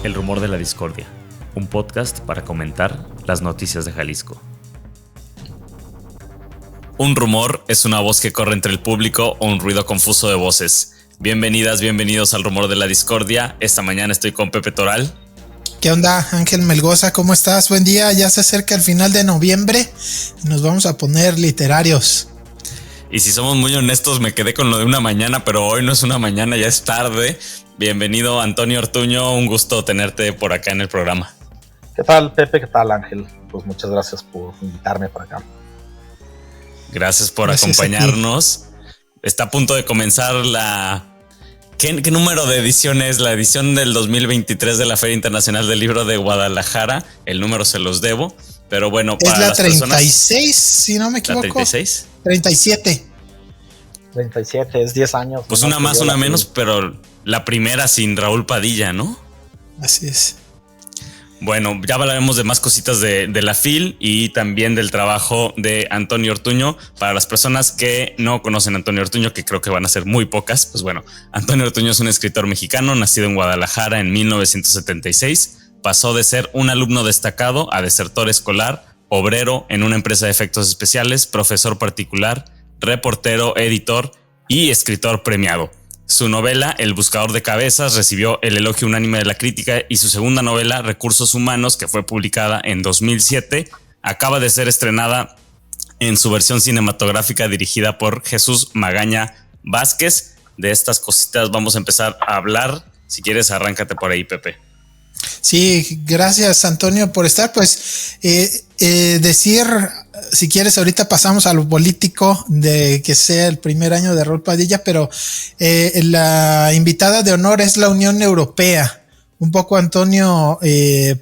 El rumor de la discordia, un podcast para comentar las noticias de Jalisco. Un rumor es una voz que corre entre el público o un ruido confuso de voces. Bienvenidas, bienvenidos al rumor de la discordia. Esta mañana estoy con Pepe Toral. ¿Qué onda, Ángel Melgoza? ¿Cómo estás? Buen día, ya se acerca el final de noviembre y nos vamos a poner literarios. Y si somos muy honestos, me quedé con lo de una mañana, pero hoy no es una mañana, ya es tarde. Bienvenido, Antonio Ortuño, un gusto tenerte por acá en el programa. ¿Qué tal, Pepe? ¿Qué tal, Ángel? Pues muchas gracias por invitarme por acá. Gracias por acompañarnos. Está a punto de comenzar la... ¿Qué número de edición es? La edición del 2023 de la Feria Internacional del Libro de Guadalajara. El número se los debo, pero bueno, para es la las 36, personas, si no me equivoco. ¿la 36? 37. 37, es 10 años. Pues una más, una menos, pero la primera sin Raúl Padilla, ¿no? Así es. Bueno, ya hablaremos de más cositas de la FIL y también del trabajo de Antonio Ortuño. Para las personas que no conocen a Antonio Ortuño, que creo que van a ser muy pocas, pues bueno, Antonio Ortuño es un escritor mexicano nacido en Guadalajara en 1976. Pasó de ser un alumno destacado a desertor escolar, obrero en una empresa de efectos especiales, profesor particular, reportero, editor y escritor premiado. Su novela, El buscador de cabezas, recibió el elogio unánime de la crítica y su segunda novela, Recursos humanos, que fue publicada en 2007, acaba de ser estrenada en su versión cinematográfica dirigida por Jesús Magaña Vázquez. De estas cositas vamos a empezar a hablar. Si quieres, arráncate por ahí, Pepe. Sí, gracias, Antonio, por estar. Pues decir, si quieres, ahorita pasamos a lo político de que sea el primer año de Raúl Padilla, pero la invitada de honor es la Unión Europea. Un poco, Antonio,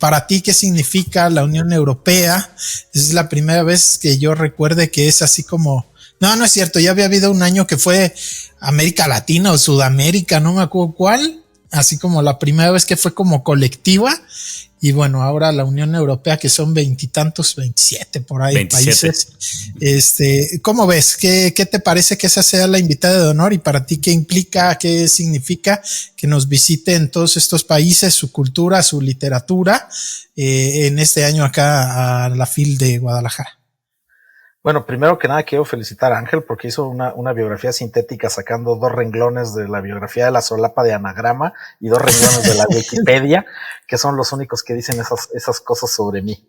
para ti, ¿qué significa la Unión Europea? Es la primera vez que yo recuerde que es así como... No es cierto, ya había habido un año que fue América Latina o Sudamérica, no me acuerdo cuál. Así como la primera vez que fue como colectiva, y bueno, ahora la Unión Europea, que son 27 por ahí 27 países. ¿Cómo ves? ¿Qué te parece que esa sea la invitada de honor? Y para ti, ¿qué implica, qué significa que nos visiten todos estos países, su cultura, su literatura, en este año acá a la FIL de Guadalajara? Bueno, primero que nada quiero felicitar a Ángel porque hizo una biografía sintética sacando 2 renglones de la biografía de la solapa de Anagrama y 2 renglones de la Wikipedia, que son los únicos que dicen esas cosas sobre mí.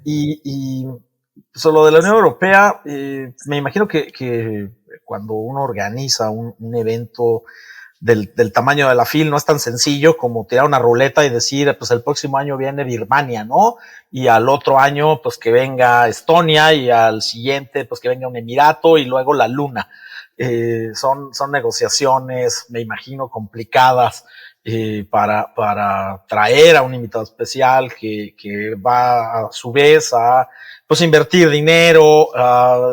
Y lo de la Unión Europea, me imagino que cuando uno organiza un evento del tamaño de la FIL no es tan sencillo como tirar una ruleta y decir, pues el próximo año viene Birmania, ¿no? Y al otro año, pues que venga Estonia, y al siguiente, pues que venga un Emirato, y luego la Luna. Son negociaciones, me imagino, complicadas, para traer a un invitado especial que va a su vez a, pues, invertir dinero,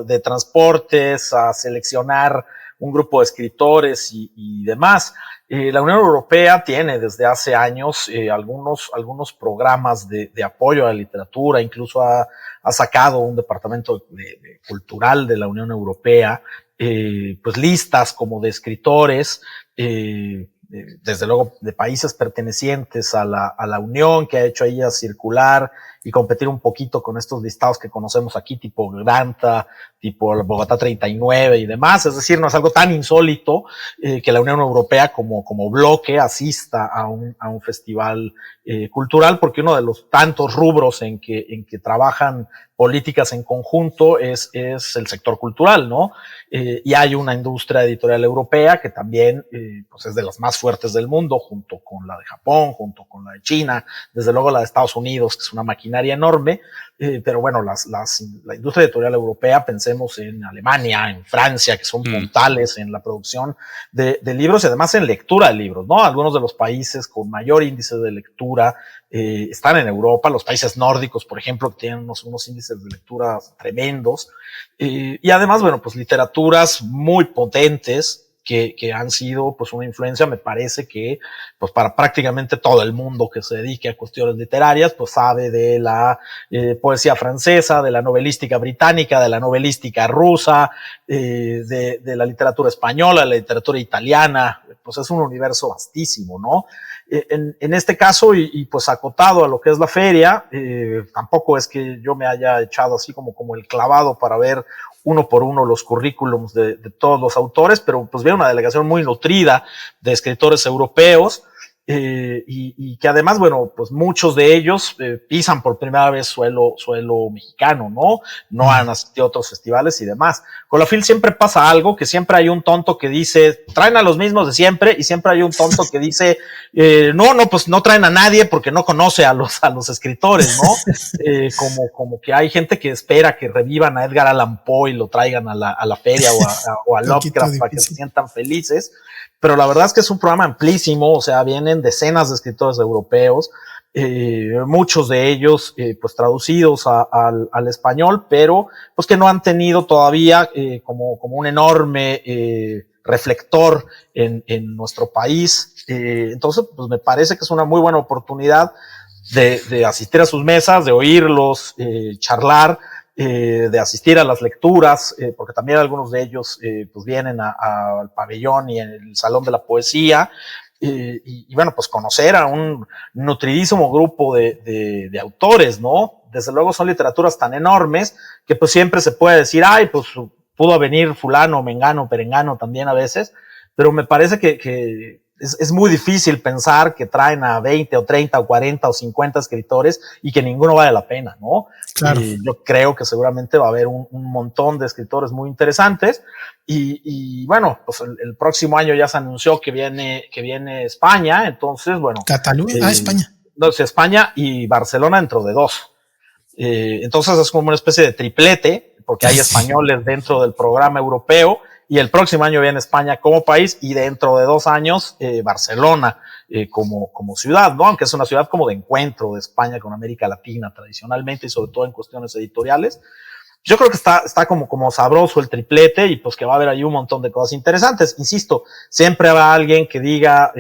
de transportes, a seleccionar un grupo de escritores y demás. La Unión Europea tiene desde hace años algunos programas de apoyo a la literatura, incluso ha sacado un departamento cultural de la Unión Europea, pues listas como de escritores, desde luego de países pertenecientes a la Unión, que ha hecho ella circular y competir un poquito con estos listados que conocemos aquí, tipo Granta, tipo Bogotá 39 y demás. Es decir, no es algo tan insólito que la Unión Europea como bloque asista a un festival cultural, porque uno de los tantos rubros en que trabajan políticas en conjunto es el sector cultural, ¿no? Y hay una industria editorial europea que también pues es de las más fuertes del mundo, junto con la de Japón, junto con la de China, desde luego la de Estados Unidos, que es una maquinaria enorme, pero bueno, la industria editorial europea, pensemos en Alemania, en Francia, que son puntales en la producción de libros y además en lectura de libros, ¿no? Algunos de los países con mayor índice de lectura están en Europa, los países nórdicos, por ejemplo, que tienen unos índices de lectura tremendos, y además, bueno, pues literaturas muy potentes, que han sido pues una influencia, me parece que pues para prácticamente todo el mundo que se dedique a cuestiones literarias, pues sabe de la poesía francesa, de la novelística británica, de la novelística rusa, de la literatura española, de la literatura italiana, pues es un universo vastísimo, ¿no? En este caso, y pues acotado a lo que es la feria, tampoco es que yo me haya echado así como el clavado para ver uno por uno los currículums de todos los autores, pero pues veo una delegación muy nutrida de escritores europeos, y que además, bueno, pues muchos de ellos pisan por primera vez suelo mexicano, ¿no? No han asistido a otros festivales y demás. Con la FIL siempre pasa algo, que siempre hay un tonto que dice, traen a los mismos de siempre, y siempre hay un tonto que dice, no, pues no traen a nadie porque no conoce a los escritores, ¿no? Como que hay gente que espera que revivan a Edgar Allan Poe y lo traigan a la feria o a Lovecraft para que se sientan felices. Pero la verdad es que es un programa amplísimo, o sea, vienen decenas de escritores europeos, muchos de ellos pues traducidos al español, pero pues que no han tenido todavía como un enorme reflector en nuestro país. Entonces, pues me parece que es una muy buena oportunidad de asistir a sus mesas, de oírlos charlar, de asistir a las lecturas, porque también algunos de ellos pues vienen al pabellón y en el Salón de la Poesía, y bueno, pues conocer a un nutridísimo grupo de autores, ¿no? Desde luego son literaturas tan enormes que pues siempre se puede decir, ay, pues pudo venir fulano, mengano, perengano también a veces, pero me parece que es muy difícil pensar que traen a 20 o 30 o 40 o 50 escritores y que ninguno vale la pena, ¿no? Claro. Yo creo que seguramente va a haber un montón de escritores muy interesantes y bueno, pues el próximo año ya se anunció que viene España, entonces, bueno. Cataluña, España. Entonces, España y Barcelona dentro de 2. Entonces es como una especie de triplete, porque hay españoles dentro del programa europeo, y el próximo año viene España como país, y dentro de 2 años Barcelona como ciudad, ¿no? Aunque es una ciudad como de encuentro de España con América Latina tradicionalmente, y sobre todo en cuestiones editoriales. Yo creo que está como sabroso el triplete, y pues que va a haber ahí un montón de cosas interesantes. Insisto, siempre habrá alguien que diga,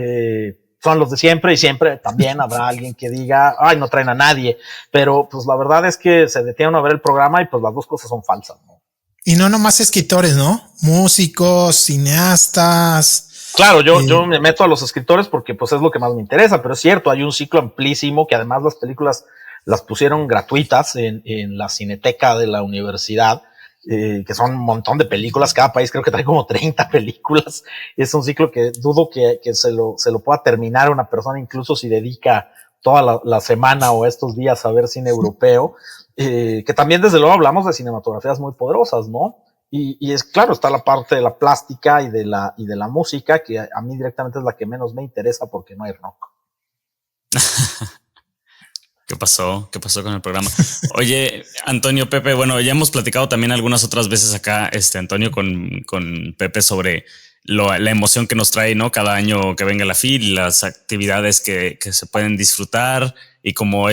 son los de siempre, y siempre también habrá alguien que diga, ay, no traen a nadie, pero pues la verdad es que se detienen a ver el programa y pues las dos cosas son falsas, ¿no? Y no nomás escritores, ¿no? Músicos, cineastas. Claro, yo me meto a los escritores porque pues es lo que más me interesa, pero es cierto, hay un ciclo amplísimo que además las películas las pusieron gratuitas en la Cineteca de la universidad, que son un montón de películas, cada país creo que trae como 30 películas. Es un ciclo que dudo que se lo pueda terminar una persona, incluso si dedica toda la semana o estos días a ver cine europeo, que también desde luego hablamos de cinematografías muy poderosas, ¿no? Y es claro, está la parte de la plástica y de la música, que a mí directamente es la que menos me interesa porque no hay rock. ¿Qué pasó? ¿Qué pasó con el programa? Oye, Antonio, Pepe, bueno, ya hemos platicado también algunas otras veces acá, Antonio, con Pepe sobre la emoción que nos trae, ¿no? Cada año que venga la FIL y las actividades que se pueden disfrutar, y como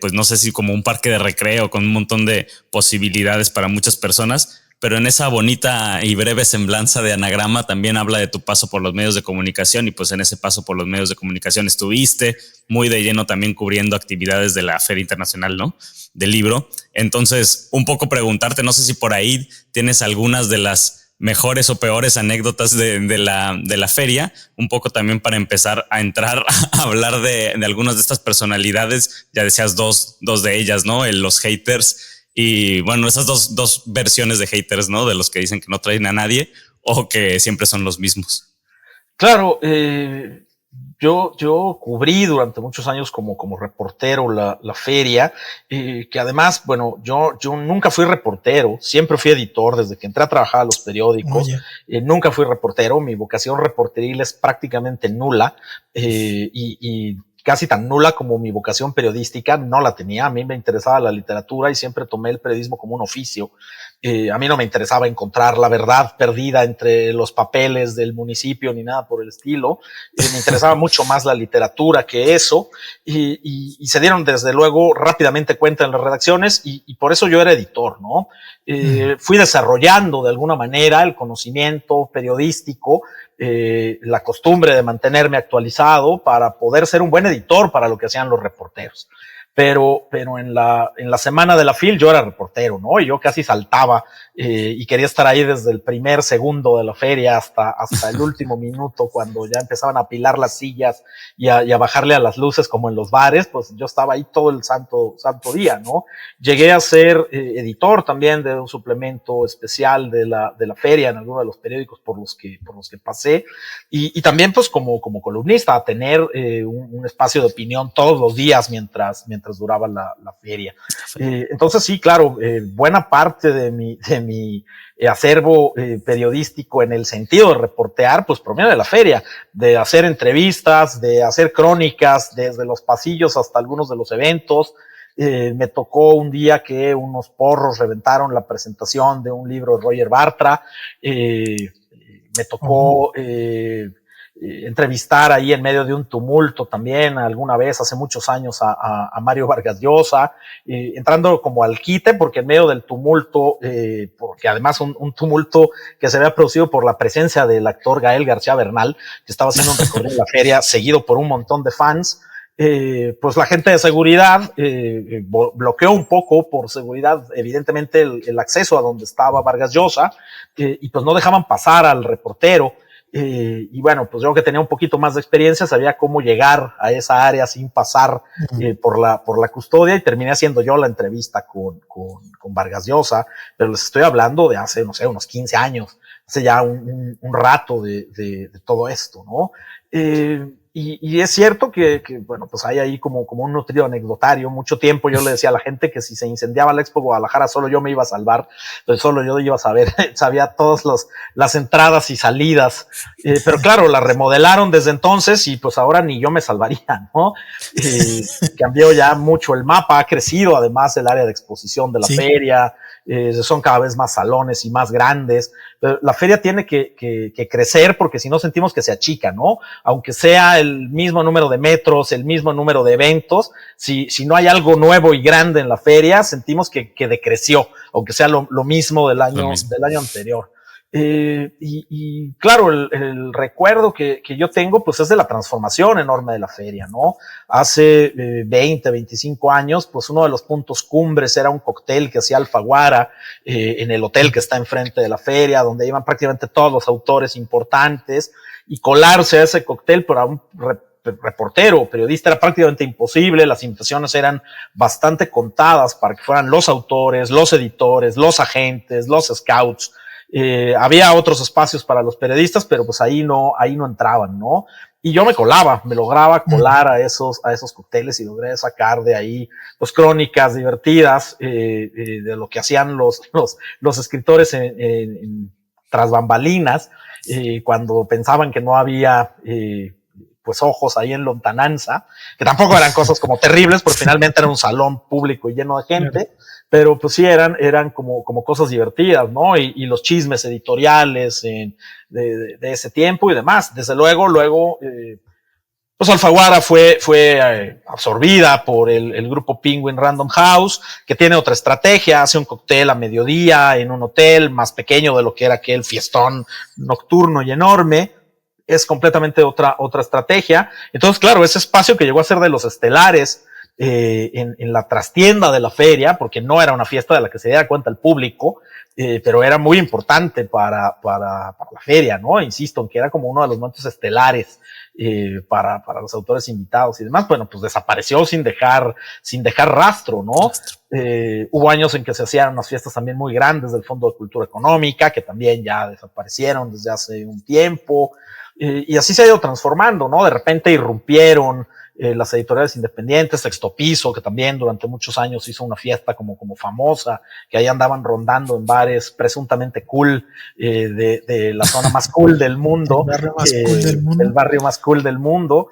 pues no sé si como un parque de recreo con un montón de posibilidades para muchas personas. Pero en esa bonita y breve semblanza de anagrama también habla de tu paso por los medios de comunicación, y pues en ese paso por los medios de comunicación estuviste muy de lleno también cubriendo actividades de la Feria Internacional, ¿no? Del Libro. Entonces, un poco preguntarte, no sé si por ahí tienes algunas de las mejores o peores anécdotas de la feria, un poco también para empezar a entrar a hablar de algunas de estas personalidades. Ya decías dos de ellas, ¿no? Los haters. Y bueno, esas dos versiones de haters, ¿no? De los que dicen que no traen a nadie o que siempre son los mismos. Claro, yo cubrí durante muchos años como reportero la feria, que además, bueno, yo nunca fui reportero, siempre fui editor desde que entré a trabajar a los periódicos. Nunca fui reportero, mi vocación reporteril es prácticamente nula, y casi tan nula como mi vocación periodística, no la tenía. A mí me interesaba la literatura y siempre tomé el periodismo como un oficio. A mí no me interesaba encontrar la verdad perdida entre los papeles del municipio ni nada por el estilo. Me interesaba mucho más la literatura que eso, y se dieron desde luego rápidamente cuenta en las redacciones, y por eso yo era editor, ¿no? Fui desarrollando de alguna manera el conocimiento periodístico, la costumbre de mantenerme actualizado para poder ser un buen editor para lo que hacían los reporteros. Pero en la semana de la FIL yo era reportero, ¿no? Y yo casi saltaba y quería estar ahí desde el primer segundo de la feria hasta el último minuto, cuando ya empezaban a apilar las sillas y a bajarle a las luces como en los bares. Pues yo estaba ahí todo el santo día, ¿no? Llegué a ser editor también de un suplemento especial de la feria en alguno de los periódicos por los que pasé, y también pues como columnista, a tener un espacio de opinión todos los días mientras duraba la feria. Entonces sí, claro, buena parte de mi acervo periodístico en el sentido de reportear, pues proviene de la feria, de hacer entrevistas, de hacer crónicas desde los pasillos hasta algunos de los eventos. Me tocó un día que unos porros reventaron la presentación de un libro de Roger Bartra. Me tocó entrevistar ahí en medio de un tumulto también alguna vez hace muchos años a Mario Vargas Llosa, entrando como al quite, porque en medio del tumulto, porque además un tumulto que se había producido por la presencia del actor Gael García Bernal, que estaba haciendo un recorrido en la feria seguido por un montón de fans. Pues la gente de seguridad bloqueó un poco por seguridad, evidentemente, el acceso a donde estaba Vargas Llosa, y pues no dejaban pasar al reportero. Y bueno, pues yo que tenía un poquito más de experiencia sabía cómo llegar a esa área sin pasar por la custodia, y terminé haciendo yo la entrevista con Vargas Llosa, pero les estoy hablando de hace, no sé, unos 15 años, hace ya un rato de todo esto, ¿no? Y es cierto que, bueno, pues hay ahí como un nutrido anecdotario. Mucho tiempo yo le decía a la gente que si se incendiaba la Expo Guadalajara, solo yo me iba a salvar, pues solo yo iba a saber, sabía todas las entradas y salidas. Pero claro, la remodelaron desde entonces y pues ahora ni yo me salvaría, ¿no? Cambió ya mucho el mapa, ha crecido además el área de exposición de la feria. Son cada vez más salones y más grandes. Pero la feria tiene que crecer, porque si no sentimos que se achica, ¿no? Aunque sea el mismo número de metros, el mismo número de eventos, si no hay algo nuevo y grande en la feria, sentimos que decreció, aunque sea lo mismo del año anterior. Y claro, el recuerdo que yo tengo, pues es de la transformación enorme de la feria, ¿no? Hace 20, 25 años, pues uno de los puntos cumbres era un cóctel que hacía Alfaguara en el hotel que está enfrente de la feria, donde iban prácticamente todos los autores importantes, y colarse a ese cóctel para un reportero o periodista era prácticamente imposible. Las invitaciones eran bastante contadas para que fueran los autores, los editores, los agentes, los scouts. Había otros espacios para los periodistas, pero pues ahí no entraban, ¿no? Y yo me lograba colar a esos cócteles, y logré sacar de ahí pues crónicas divertidas de lo que hacían los escritores tras bambalinas, cuando pensaban que no había pues ojos ahí en lontananza, que tampoco eran cosas como terribles, porque finalmente era un salón público y lleno de gente. Pero pues sí eran como cosas divertidas, ¿no? Y los chismes editoriales de ese tiempo y demás. Desde luego, pues Alfaguara fue absorbida por el grupo Penguin Random House, que tiene otra estrategia, hace un cóctel a mediodía en un hotel más pequeño de lo que era aquel fiestón nocturno y enorme. Es completamente otra estrategia. Entonces, claro, ese espacio que llegó a ser de los estelares en la trastienda de la feria, porque no era una fiesta de la que se diera cuenta el público, pero era muy importante para la feria, ¿no? Insisto en que era como uno de los momentos estelares para los autores invitados y demás. Bueno, pues desapareció sin dejar rastro, ¿no? Hubo años en que se hacían unas fiestas también muy grandes del Fondo de Cultura Económica, que también ya desaparecieron desde hace un tiempo, y así se ha ido transformando, ¿no? De repente irrumpieron las editoriales independientes, Sexto Piso, que también durante muchos años hizo una fiesta como famosa, que ahí andaban rondando en bares presuntamente cool, de la zona más cool del mundo, el barrio más cool del mundo.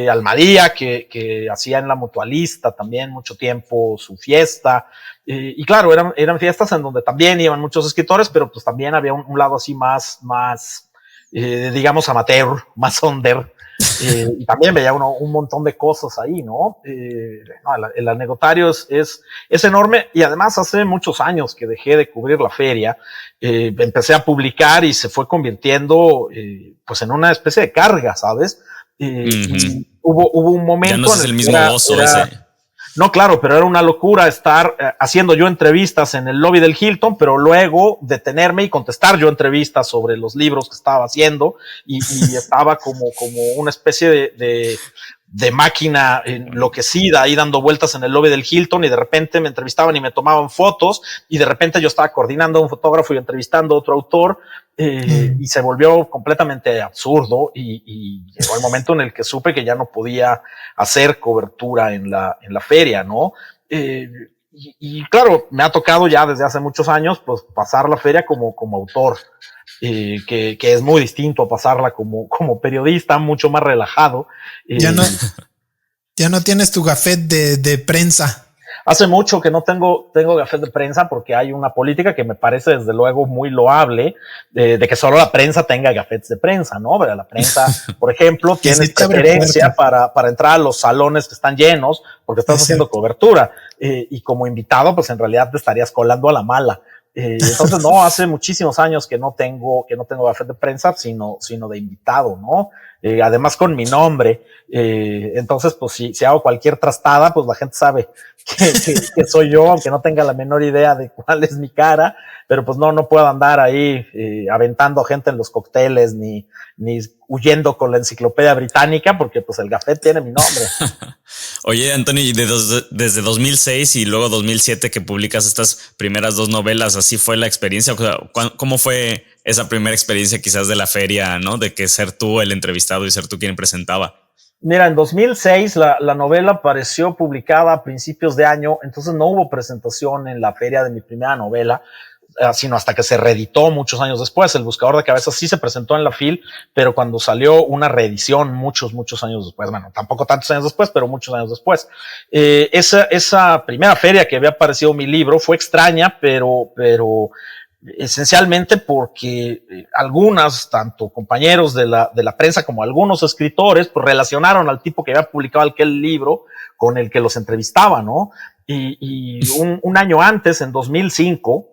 Almadía, que hacía en la Mutualista también mucho tiempo su fiesta, y claro, eran fiestas en donde también iban muchos escritores, pero pues también había un lado así más digamos amateur, más under, Y también veía uno un montón de cosas ahí, ¿no? El anecdotario es enorme, y además hace muchos años que dejé de cubrir la feria, empecé a publicar y se fue convirtiendo pues en una especie de carga, ¿sabes? Y hubo un momento. Ya no es el mismo gozo ese. No, claro, pero era una locura estar haciendo yo entrevistas en el lobby del Hilton, pero luego detenerme y contestar yo entrevistas sobre los libros que estaba haciendo, y estaba como una especie de máquina enloquecida ahí dando vueltas en el lobby del Hilton, y de repente me entrevistaban y me tomaban fotos, y de repente yo estaba coordinando a un fotógrafo y entrevistando a otro autor, y se volvió completamente absurdo, y llegó el momento en el que supe que ya no podía hacer cobertura en la feria, ¿no? Y claro, me ha tocado ya desde hace muchos años pues pasar la feria como autor, que es muy distinto a pasarla como periodista, mucho más relajado. Ya no tienes tu gafet de prensa. Hace mucho que no tengo gafet de prensa, porque hay una política que me parece desde luego muy loable, de que solo la prensa tenga gafetes de prensa, ¿no? Pero la prensa, por ejemplo, tiene preferencia para entrar a los salones que están llenos, porque estás haciendo cobertura, y como invitado, pues en realidad te estarías colando a la mala. Entonces, no, hace muchísimos años que no tengo gafet de prensa, sino de invitado, ¿no? Además con mi nombre. Entonces, pues si hago cualquier trastada, pues la gente sabe que soy yo, aunque no tenga la menor idea de cuál es mi cara, pero pues no puedo andar ahí aventando gente en los cócteles, ni huyendo con la enciclopedia británica, porque pues el gafet tiene mi nombre. Oye, Antonio, y desde 2006 y luego 2007 que publicas estas primeras dos novelas, ¿así fue la experiencia? O sea, ¿cómo fue esa primera experiencia quizás de la feria, ¿no? De que ser tú el entrevistado y ser tú quien presentaba. Mira, en 2006 la novela apareció publicada a principios de año, entonces no hubo presentación en la feria de mi primera novela, sino hasta que se reeditó muchos años después. El Buscador de Cabezas sí se presentó en la FIL, pero cuando salió una reedición muchos años después, bueno, tampoco tantos años después, pero muchos años después. Esa primera feria que había aparecido mi libro fue extraña, pero esencialmente porque algunas, tanto compañeros de la prensa como algunos escritores, pues relacionaron al tipo que había publicado aquel libro con el que los entrevistaba, ¿no? Y un año antes, en 2005,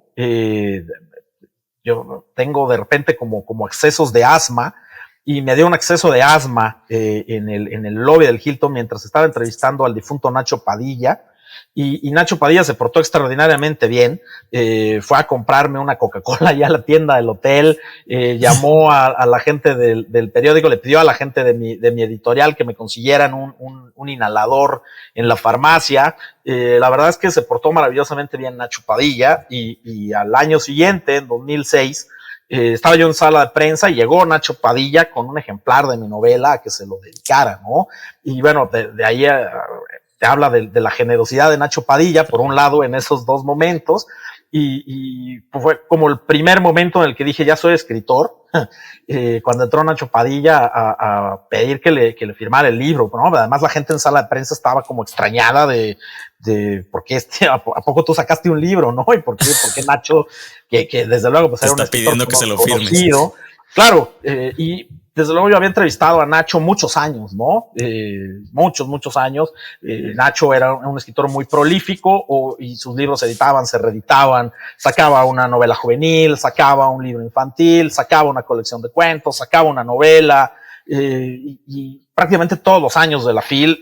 yo tengo de repente como excesos de asma, y me dio un exceso de asma en el lobby del Hilton mientras estaba entrevistando al difunto Nacho Padilla. Y Nacho Padilla se portó extraordinariamente bien, fue a comprarme una Coca-Cola ya a la tienda del hotel, llamó a la gente del periódico, le pidió a la gente de mi editorial que me consiguieran un inhalador en la farmacia. La verdad es que se portó maravillosamente bien Nacho Padilla, y al año siguiente, en 2006, estaba yo en sala de prensa y llegó Nacho Padilla con un ejemplar de mi novela a que se lo dedicara, ¿no? Y bueno, de ahí te habla de la generosidad de Nacho Padilla, por un lado, en esos dos momentos, y pues fue como el primer momento en el que dije, ya soy escritor, cuando entró Nacho Padilla a pedir que le firmara el libro, ¿no? Además, la gente en sala de prensa estaba como extrañada de ¿por qué ¿a poco tú sacaste un libro, no? Y ¿por qué Nacho, que desde luego pues era un escritor pidiendo que se lo firmes? Claro, y desde luego yo había entrevistado a Nacho muchos años, ¿no? Muchos años. Nacho era un escritor muy prolífico, y sus libros se editaban, se reeditaban, sacaba una novela juvenil, sacaba un libro infantil, sacaba una colección de cuentos, sacaba una novela, y prácticamente todos los años de la FIL,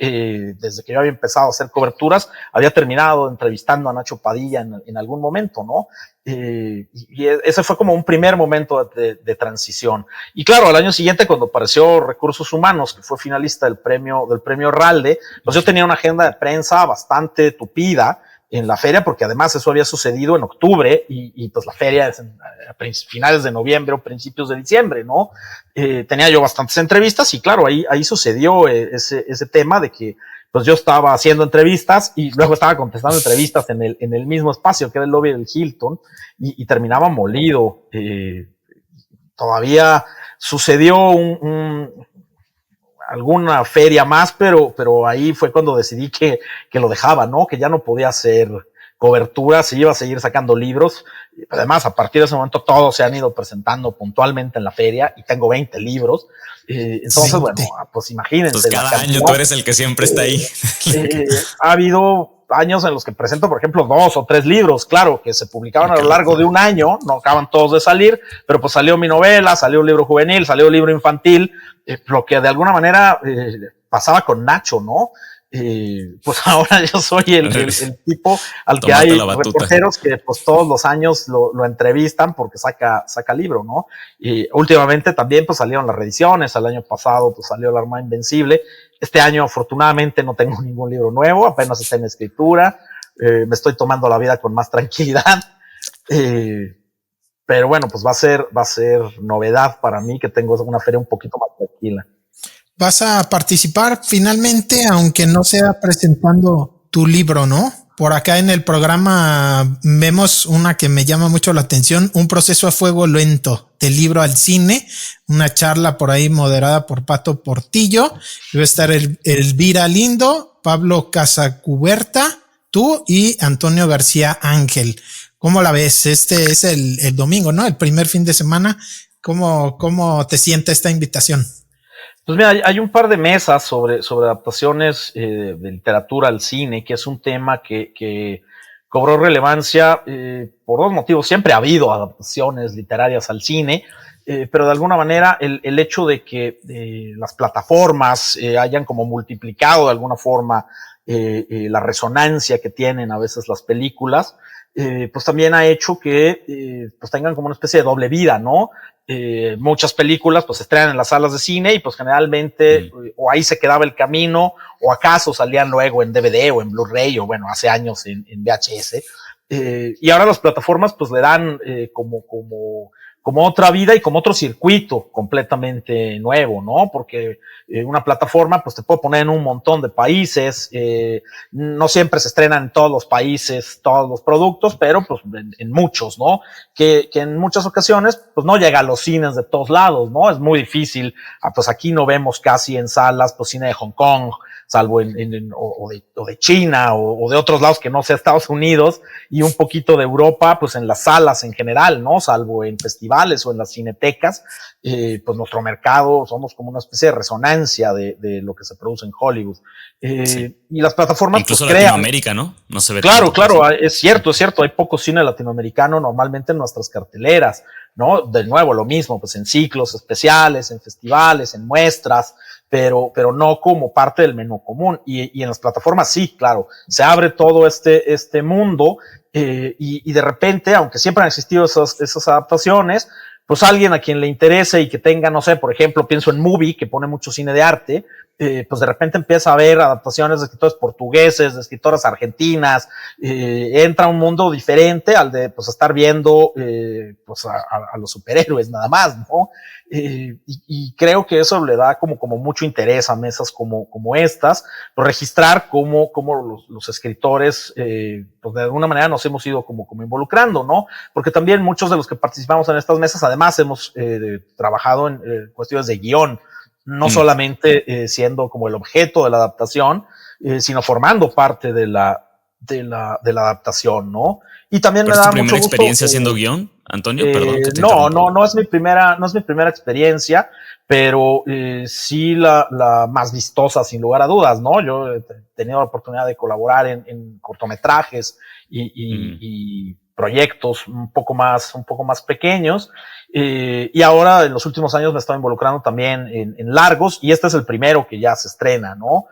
desde que yo había empezado a hacer coberturas, había terminado entrevistando a Nacho Padilla en algún momento, ¿no? Y ese fue como un primer momento de transición. Y claro, al año siguiente, cuando apareció Recursos Humanos, que fue finalista del premio Ralde, pues yo tenía una agenda de prensa bastante tupida en la feria, porque además eso había sucedido en octubre, y pues la feria es a finales de noviembre o principios de diciembre, ¿no? Tenía yo bastantes entrevistas, y claro, ahí sucedió ese tema de que pues yo estaba haciendo entrevistas y luego estaba contestando entrevistas en el mismo espacio que era el lobby del Hilton, y terminaba molido. Todavía sucedió alguna feria más, pero ahí fue cuando decidí que lo dejaba, ¿no? Que ya no podía hacer cobertura, si iba a seguir sacando libros. Además, a partir de ese momento todos se han ido presentando puntualmente en la feria y tengo 20 libros. Entonces, 20. Bueno, pues imagínense. Pues cada año tú eres el que siempre está ahí. Ha habido años en los que presento, por ejemplo, 2 o 3 libros, claro, que se publicaron a lo largo de un año, no acaban todos de salir, pero pues salió mi novela, salió un libro juvenil, salió un libro infantil, lo que de alguna manera pasaba con Nacho, ¿no? Pues ahora yo soy el tipo al que hay reporteros que pues todos los años lo entrevistan porque saca libro, ¿no? Y últimamente también pues salieron las reediciones, el año pasado pues salió La Armada Invencible. Este año afortunadamente no tengo ningún libro nuevo, apenas está en escritura, me estoy tomando la vida con más tranquilidad, pero bueno, pues va a ser novedad para mí que tengo una feria un poquito más tranquila. Vas a participar finalmente, aunque no sea presentando tu libro, ¿no? Por acá en el programa vemos una que me llama mucho la atención, Un proceso a fuego lento, del libro al cine, una charla por ahí moderada por Pato Portillo. Va a estar Elvira Lindo, Pablo Casacuberta, tú y Antonio García Ángel. ¿Cómo la ves? Este es el domingo, ¿no? El primer fin de semana. ¿Cómo te siente esta invitación? Pues mira, hay un par de mesas sobre adaptaciones de literatura al cine, que es un tema que cobró relevancia por 2 motivos. Siempre ha habido adaptaciones literarias al cine, pero de alguna manera el hecho de que las plataformas hayan como multiplicado de alguna forma la resonancia que tienen a veces las películas, pues también ha hecho que pues tengan como una especie de doble vida, ¿no? Muchas películas pues se estrenan en las salas de cine y pues generalmente o ahí se quedaba el camino o acaso salían luego en DVD o en Blu-ray o bueno, hace años en VHS. Y ahora las plataformas pues le dan como otra vida y como otro circuito completamente nuevo, ¿no? Porque una plataforma pues te puede poner en un montón de países, no siempre se estrenan en todos los países todos los productos, pero pues en muchos, ¿no? Que en muchas ocasiones pues no llega a los cines de todos lados, ¿no? Es muy difícil, pues aquí no vemos casi en salas pues cine de Hong Kong, salvo o de China o de otros lados que no sea Estados Unidos, y un poquito de Europa, pues en las salas en general, ¿no? Salvo en festivales o en las cinetecas, pues nuestro mercado somos como una especie de resonancia de lo que se produce en Hollywood. Sí. Y las plataformas incluso pues, Latinoamérica, ¿no? No se ve claro, es cierto, hay poco cine latinoamericano normalmente en nuestras carteleras, ¿no? De nuevo, lo mismo, pues en ciclos especiales, en festivales, en muestras, pero no como parte del menú común. Y en las plataformas sí, claro, se abre todo este mundo y de repente, aunque siempre han existido esas adaptaciones, pues alguien a quien le interese y que tenga, no sé, por ejemplo, pienso en Movie, que pone mucho cine de arte, pues de repente empieza a ver adaptaciones de escritores portugueses, de escritoras argentinas, entra a un mundo diferente al de pues estar viendo pues a los superhéroes nada más, ¿no? Y creo que eso le da como mucho interés a mesas como estas, pues registrar cómo los escritores pues de alguna manera nos hemos ido como involucrando, ¿no? Porque también muchos de los que participamos en estas mesas además hemos trabajado en cuestiones de guión, no solamente siendo como el objeto de la adaptación, sino formando parte de la adaptación, ¿no? Y también me da mucho gusto. ¿Es tu primera experiencia haciendo guión, Antonio? Perdón. No es mi primera experiencia, pero sí la más vistosa, sin lugar a dudas, ¿no? Yo he tenido la oportunidad de colaborar en cortometrajes y proyectos un poco más pequeños. Y ahora en los últimos años me estoy involucrando también en largos, y este es el primero que ya se estrena, ¿no?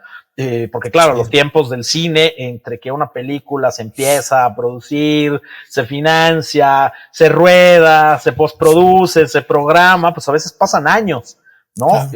Porque claro, los tiempos del cine, entre que una película se empieza a producir, se financia, se rueda, se postproduce, se programa, pues a veces pasan años, ¿no? Claro.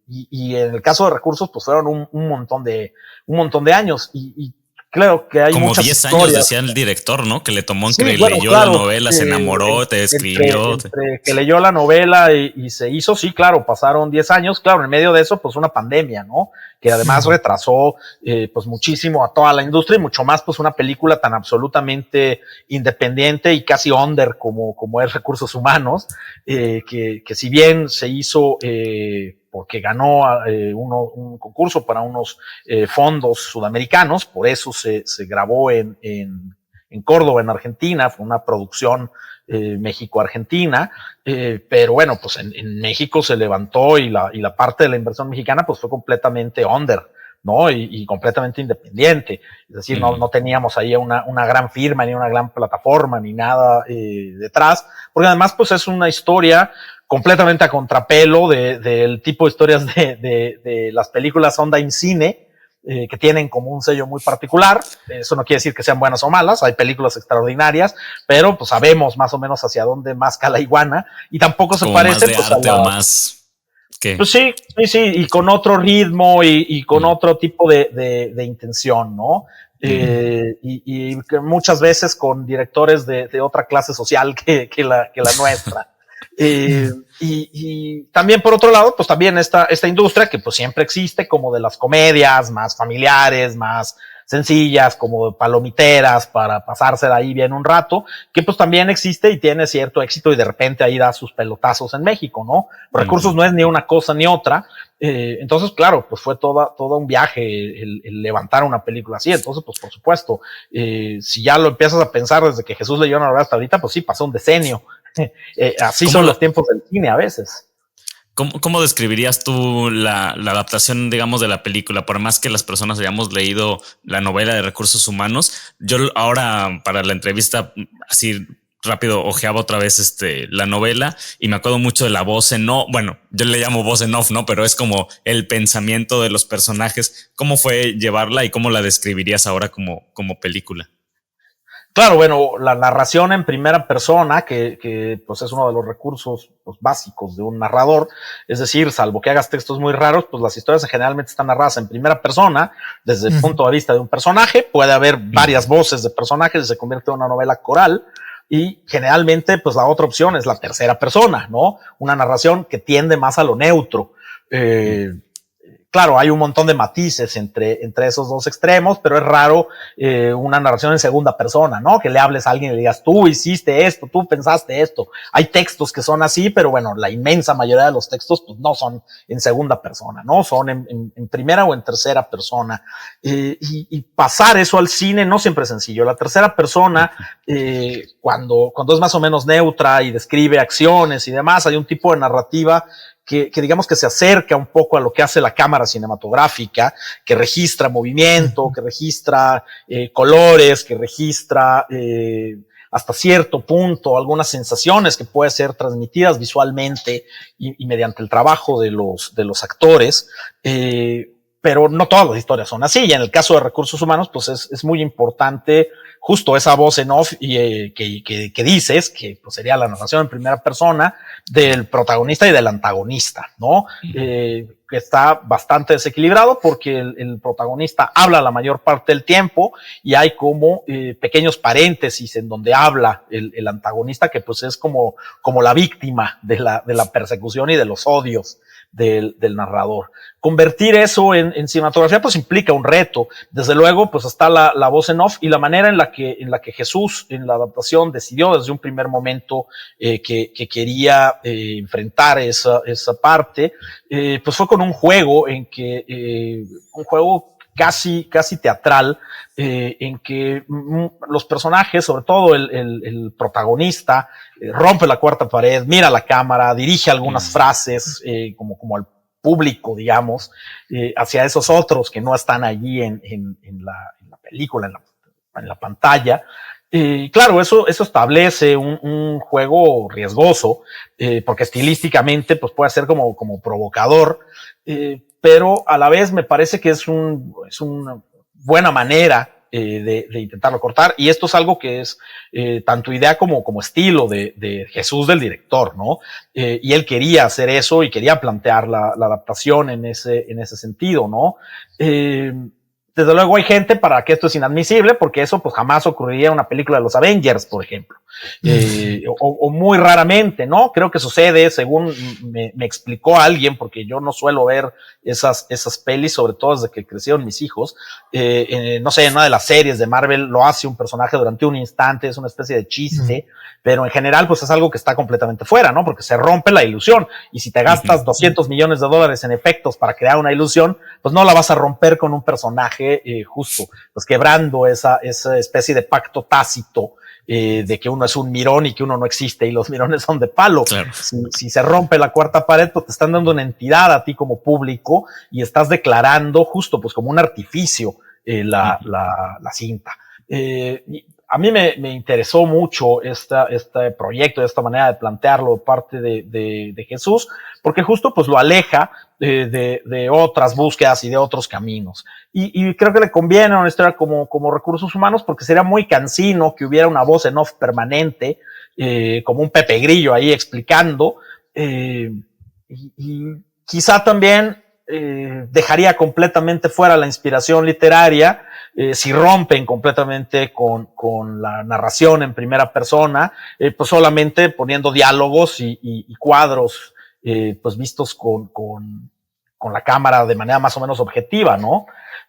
Y en el caso de recursos, pues fueron un montón de años, y creo que hay como muchas 10 historias. años decía el director, ¿no? Que le tomó leyó la novela, se enamoró, te escribió. Entre que leyó la novela y se hizo, sí, claro, pasaron 10 años, claro, en medio de eso, pues una pandemia, ¿no? Que además retrasó, pues muchísimo a toda la industria, y mucho más, pues una película tan absolutamente independiente y casi under como es Recursos Humanos, que si bien se hizo, porque ganó un concurso para unos fondos sudamericanos, por eso se grabó en en Córdoba, en Argentina, fue una producción México-Argentina, pero bueno, pues en México se levantó y la parte de la inversión mexicana pues fue completamente under, ¿no? Y completamente independiente. Es decir, no teníamos ahí una gran firma, ni una gran plataforma, ni nada detrás, porque además pues es una historia completamente a contrapelo del tipo de historias de las películas Sondheim Cine, que tienen como un sello muy particular. Eso no quiere decir que sean buenas o malas, hay películas extraordinarias, pero pues sabemos más o menos hacia dónde masca la iguana, y tampoco se parece más de arte o más... ¿Qué? Pues sí, y con otro ritmo y con otro tipo de intención, ¿no? Y muchas veces con directores de otra clase social que la nuestra. Y también por otro lado, pues también esta industria que pues siempre existe, como de las comedias más familiares, más sencillas, como de palomiteras para pasársela ahí bien un rato, que pues también existe y tiene cierto éxito y de repente ahí da sus pelotazos en México, ¿no? Recursos no es ni una cosa ni otra. Entonces, claro, pues fue todo un viaje el levantar una película así. Entonces, pues por supuesto, si ya lo empiezas a pensar desde que Jesús leyó una novela hasta ahorita, pues sí, pasó un decenio. Así son los tiempos del cine a veces. ¿Cómo describirías tú la adaptación, digamos, de la película? Por más que las personas hayamos leído la novela de Recursos Humanos, yo ahora para la entrevista así rápido ojeaba otra vez la novela y me acuerdo mucho de la voz en off. Bueno, yo le llamo voz en off, ¿no? Pero es como el pensamiento de los personajes. ¿Cómo fue llevarla y cómo la describirías ahora como película? Claro, bueno, la narración en primera persona, que pues es uno de los recursos pues, básicos de un narrador, es decir, salvo que hagas textos muy raros, pues las historias generalmente están narradas en primera persona, desde el punto de vista de un personaje. Puede haber varias voces de personajes y se convierte en una novela coral, y generalmente pues la otra opción es la tercera persona, ¿no? Una narración que tiende más a lo neutro. Claro, hay un montón de matices entre esos dos extremos, pero es raro una narración en segunda persona, ¿no? Que le hables a alguien y le digas, tú hiciste esto, tú pensaste esto. Hay textos que son así, pero bueno, la inmensa mayoría de los textos pues no son en segunda persona, ¿no? Son en primera o en tercera persona. Y pasar eso al cine no siempre es sencillo. La tercera persona, cuando es más o menos neutra y describe acciones y demás, hay un tipo de narrativa que digamos que se acerca un poco a lo que hace la cámara cinematográfica, que registra movimiento, que registra colores, que registra hasta cierto punto algunas sensaciones que pueden ser transmitidas visualmente y mediante el trabajo de los actores. Pero no todas las historias son así, y en el caso de Recursos Humanos pues es muy importante justo esa voz en off que dices, que pues sería la narración en primera persona del protagonista y del antagonista, ¿no? Que está bastante desequilibrado porque el protagonista habla la mayor parte del tiempo y hay como pequeños paréntesis en donde habla el antagonista, que pues es como la víctima de la persecución y de los odios del narrador. Convertir eso en cinematografía pues implica un reto. Desde luego pues está la voz en off y la manera en la que Jesús en la adaptación decidió desde un primer momento que quería enfrentar esa parte, pues fue con un juego en que un juego casi teatral, en que los personajes, sobre todo el protagonista, rompe la cuarta pared, mira la cámara, dirige algunas frases como al público, digamos, hacia esos otros que no están allí en la película, en la pantalla. Claro, eso establece un juego riesgoso, porque estilísticamente pues puede ser como provocador, pero a la vez me parece que es una buena manera de intentarlo cortar, y esto es algo que es tanto idea como estilo de Jesús, del director, ¿no? Y él quería hacer eso y quería plantear la adaptación en ese sentido, ¿no? Desde luego hay gente para que esto es inadmisible, porque eso pues jamás ocurriría en una película de los Avengers, por ejemplo. O muy raramente, ¿no? Creo que sucede, según me explicó alguien, porque yo no suelo ver esas pelis, sobre todo desde que crecieron mis hijos. No sé, en una de las series de Marvel lo hace un personaje durante un instante, es una especie de chiste, pero en general pues es algo que está completamente fuera, ¿no? Porque se rompe la ilusión, y si te gastas $200 millones en efectos para crear una ilusión, pues no la vas a romper con un personaje personaje, justo, pues quebrando esa especie de pacto tácito, de que uno es un mirón y que uno no existe y los mirones son de palo. Claro. Si se rompe la cuarta pared, pues te están dando una entidad a ti como público y estás declarando justo pues como un artificio la cinta. A mí me interesó mucho este proyecto, esta manera de plantearlo de parte de Jesús, porque justo pues lo aleja de otras búsquedas y de otros caminos. Y creo que le conviene a una historia como recursos humanos, porque sería muy cansino que hubiera una voz en off permanente, como un Pepe Grillo ahí explicando, y quizá también dejaría completamente fuera la inspiración literaria, si rompen completamente con la narración en primera persona, pues solamente poniendo diálogos y cuadros, pues vistos con la cámara de manera más o menos objetiva, ¿no?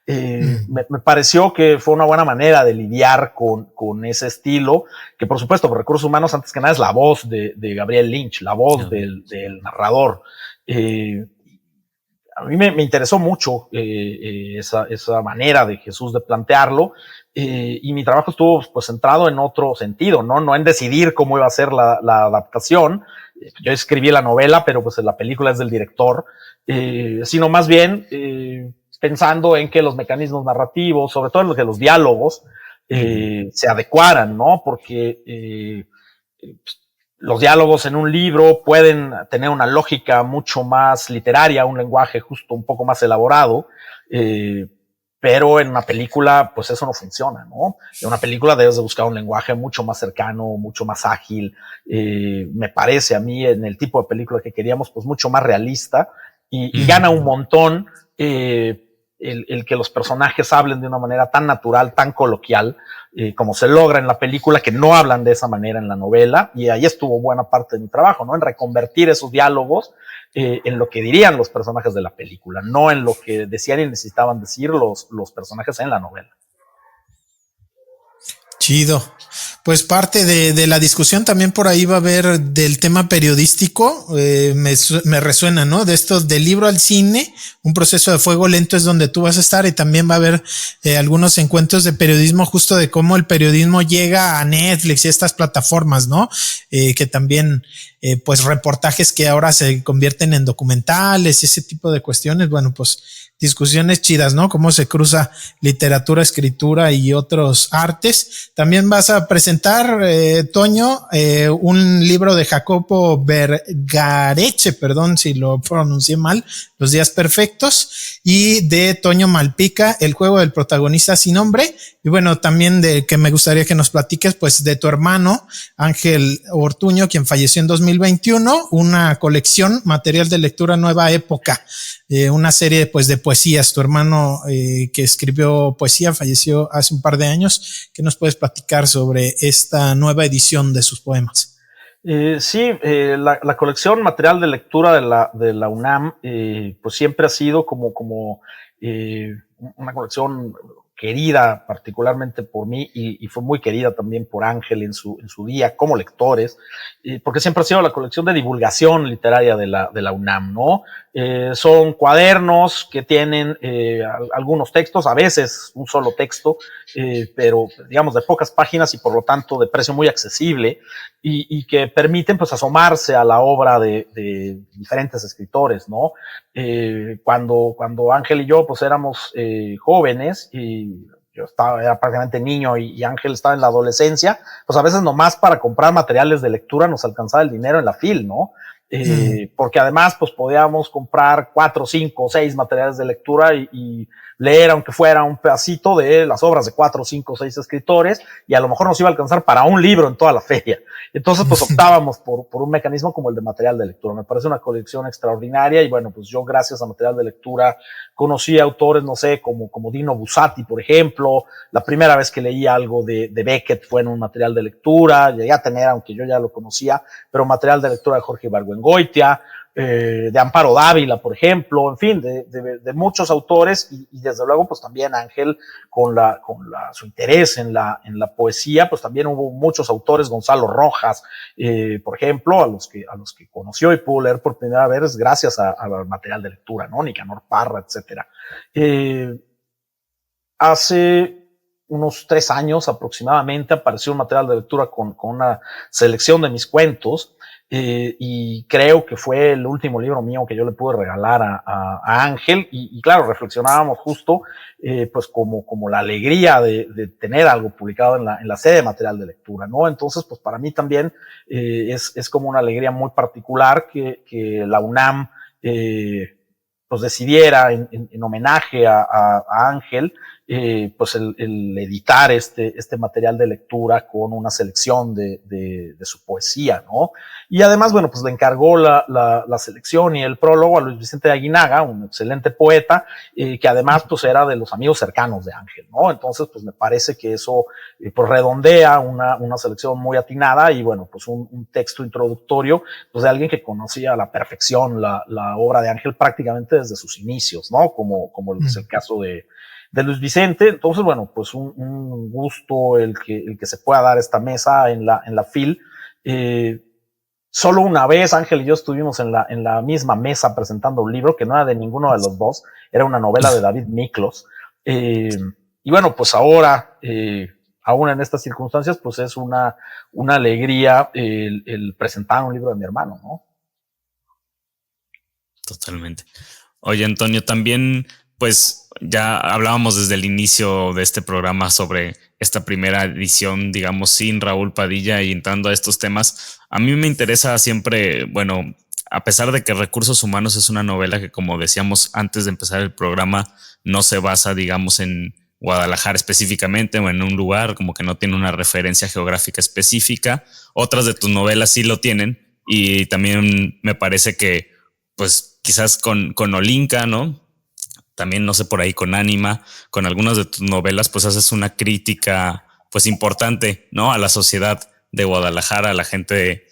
Me pareció que fue una buena manera de lidiar con ese estilo, que por supuesto, por recursos humanos, antes que nada es la voz de Gabriel Lynch, la voz del narrador. A mí me interesó mucho esa manera de Jesús de plantearlo, y mi trabajo estuvo pues centrado en otro sentido, no en decidir cómo iba a ser la adaptación. Yo escribí la novela, pero pues la película es del director, sino más bien pensando en que los mecanismos narrativos, sobre todo en que los diálogos, se adecuaran, ¿no? Porque los diálogos en un libro pueden tener una lógica mucho más literaria, un lenguaje justo un poco más elaborado, pero en una película pues eso no funciona, ¿no? En una película debes de buscar un lenguaje mucho más cercano, mucho más ágil, me parece a mí en el tipo de película que queríamos pues mucho más realista, y gana un montón el que los personajes hablen de una manera tan natural, tan coloquial, como se logra en la película, que no hablan de esa manera en la novela, y ahí estuvo buena parte de mi trabajo, ¿no? En reconvertir esos diálogos en lo que dirían los personajes de la película, no en lo que decían y necesitaban decir los personajes en la novela. Chido. Pues parte de la discusión también por ahí va a haber del tema periodístico, me resuena, ¿no? De estos del libro al cine, un proceso de fuego lento es donde tú vas a estar, y también va a haber algunos encuentros de periodismo, justo de cómo el periodismo llega a Netflix y estas plataformas, ¿no? Que también, pues reportajes que ahora se convierten en documentales y ese tipo de cuestiones, bueno, pues discusiones chidas, ¿no? Cómo se cruza literatura, escritura y otros artes. También vas a presentar, Toño, un libro de Jacopo Vergareche, perdón si lo pronuncié mal, Los días perfectos, y de Toño Malpica, El juego del protagonista sin nombre. Y bueno, también de que me gustaría que nos platiques, pues, de tu hermano, Ángel Ortuño, quien falleció en 2021, una colección, material de lectura Nueva Época, una serie, pues, de poesías. Tu hermano, que escribió poesía, falleció hace un par de años. ¿Qué nos puedes platicar sobre esta nueva edición de sus poemas? Sí, la colección material de lectura de la UNAM, pues siempre ha sido como una colección querida particularmente por mí, y fue muy querida también por Ángel en su día como lectores, porque siempre ha sido la colección de divulgación literaria de la UNAM, ¿no? Son cuadernos que tienen algunos textos, a veces un solo texto, pero digamos de pocas páginas y por lo tanto de precio muy accesible, y que permiten pues asomarse a la obra de diferentes escritores, ¿no? Cuando Ángel y yo pues éramos jóvenes, y yo era prácticamente niño y Ángel estaba en la adolescencia, pues a veces nomás para comprar materiales de lectura nos alcanzaba el dinero en la FIL, ¿no? Porque además pues podíamos comprar 4, 5, 6 materiales de lectura y leer aunque fuera un pedacito de las obras de 4, 5, 6 escritores, y a lo mejor nos iba a alcanzar para un libro en toda la feria. Entonces pues optábamos por un mecanismo como el de material de lectura. Me parece una colección extraordinaria, y bueno, pues yo gracias a material de lectura conocí a autores, no sé, como Dino Buzzati, por ejemplo. La primera vez que leí algo de Beckett fue en un material de lectura. Llegué a tener, aunque yo ya lo conocía, pero material de lectura de Jorge Ibargüengoitia, de Amparo Dávila, por ejemplo, en fin, de muchos autores, y desde luego pues también Ángel con su interés en la poesía, pues también hubo muchos autores, Gonzalo Rojas, por ejemplo, a los que conoció y pudo leer por primera vez gracias al material de lectura, ¿no? Nicanor Parra, etcétera. Hace unos 3 años aproximadamente apareció un material de lectura con una selección de mis cuentos, y creo que fue el último libro mío que yo le pude regalar a Ángel, y claro, reflexionábamos justo pues como la alegría de tener algo publicado en la serie de material de lectura, ¿no? Entonces, pues para mí también es como una alegría muy particular que la UNAM pues decidiera en homenaje a Ángel, pues el editar este material de lectura con una selección de su poesía, ¿no? Y además, bueno, pues le encargó la selección y el prólogo a Luis Vicente de Aguinaga, un excelente poeta, que además pues era de los amigos cercanos de Ángel, ¿no? Entonces, pues me parece que eso pues redondea una selección muy atinada y bueno, pues un texto introductorio pues de alguien que conocía a la perfección la obra de Ángel prácticamente desde sus inicios, ¿no? Como es el caso de Luis Vicente. Entonces, bueno, pues un gusto el que se pueda dar esta mesa en la FIL. Solo una vez Ángel y yo estuvimos en la misma mesa presentando un libro que no era de ninguno de los dos, era una novela de David Miklos. Y bueno, pues ahora, aún en estas circunstancias, pues es una alegría el presentar un libro de mi hermano, ¿no? Totalmente. Oye, Antonio, también, pues ya hablábamos desde el inicio de este programa sobre esta primera edición, digamos, sin Raúl Padilla y entrando a estos temas. A mí me interesa siempre, bueno, a pesar de que Recursos Humanos es una novela que, como decíamos antes de empezar el programa, no se basa, digamos, en Guadalajara específicamente o en un lugar, como que no tiene una referencia geográfica específica. Otras de tus novelas sí lo tienen y también me parece que, pues quizás con Olinka, ¿no? También, no sé, por ahí con Ánima, con algunas de tus novelas, pues haces una crítica, pues importante, ¿no? A la sociedad de Guadalajara, a la gente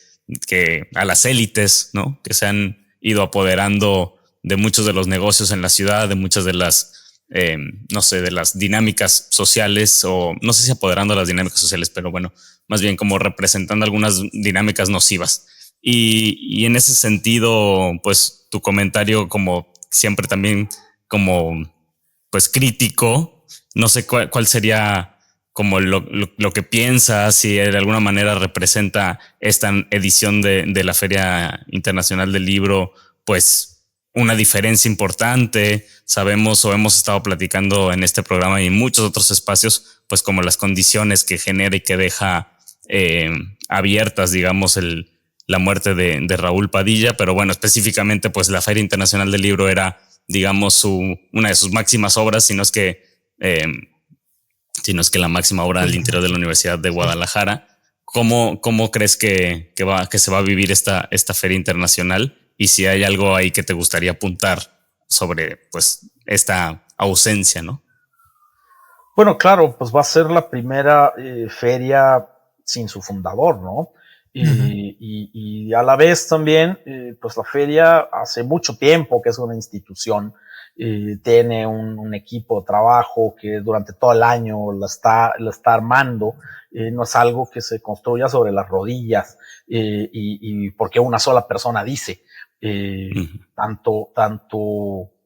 a las élites, ¿no? Que se han ido apoderando de muchos de los negocios en la ciudad, de muchas de las, no sé, de las dinámicas sociales, o no sé si apoderando las dinámicas sociales, pero bueno, más bien como representando algunas dinámicas nocivas. Y en ese sentido, pues tu comentario, como siempre también como pues crítico, no sé cuál sería como lo que piensas, si de alguna manera representa esta edición de la Feria Internacional del Libro, pues una diferencia importante. Sabemos o hemos estado platicando en este programa y en muchos otros espacios, pues como las condiciones que genera y que deja abiertas, digamos, la muerte de Raúl Padilla, pero bueno, específicamente pues la Feria Internacional del Libro era, digamos, una de sus máximas obras, si no es que la máxima obra al interior de la Universidad de Guadalajara. ¿Cómo crees que se va a vivir esta Feria Internacional? Y si hay algo ahí que te gustaría apuntar sobre pues esta ausencia, ¿no? Bueno, claro, pues va a ser la primera feria sin su fundador, ¿no? Y a la vez también, pues la feria hace mucho tiempo que es una institución, tiene un equipo de trabajo que durante todo el año la está armando, no es algo que se construya sobre las rodillas, y porque una sola persona dice, tanto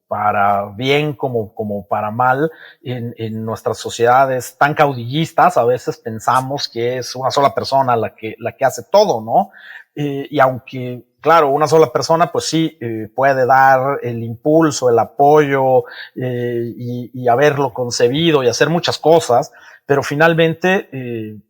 para bien como para mal, en nuestras sociedades tan caudillistas, a veces pensamos que es una sola persona la que hace todo, ¿no? Y aunque, claro, una sola persona, pues sí, puede dar el impulso, el apoyo, y haberlo concebido y hacer muchas cosas, pero finalmente,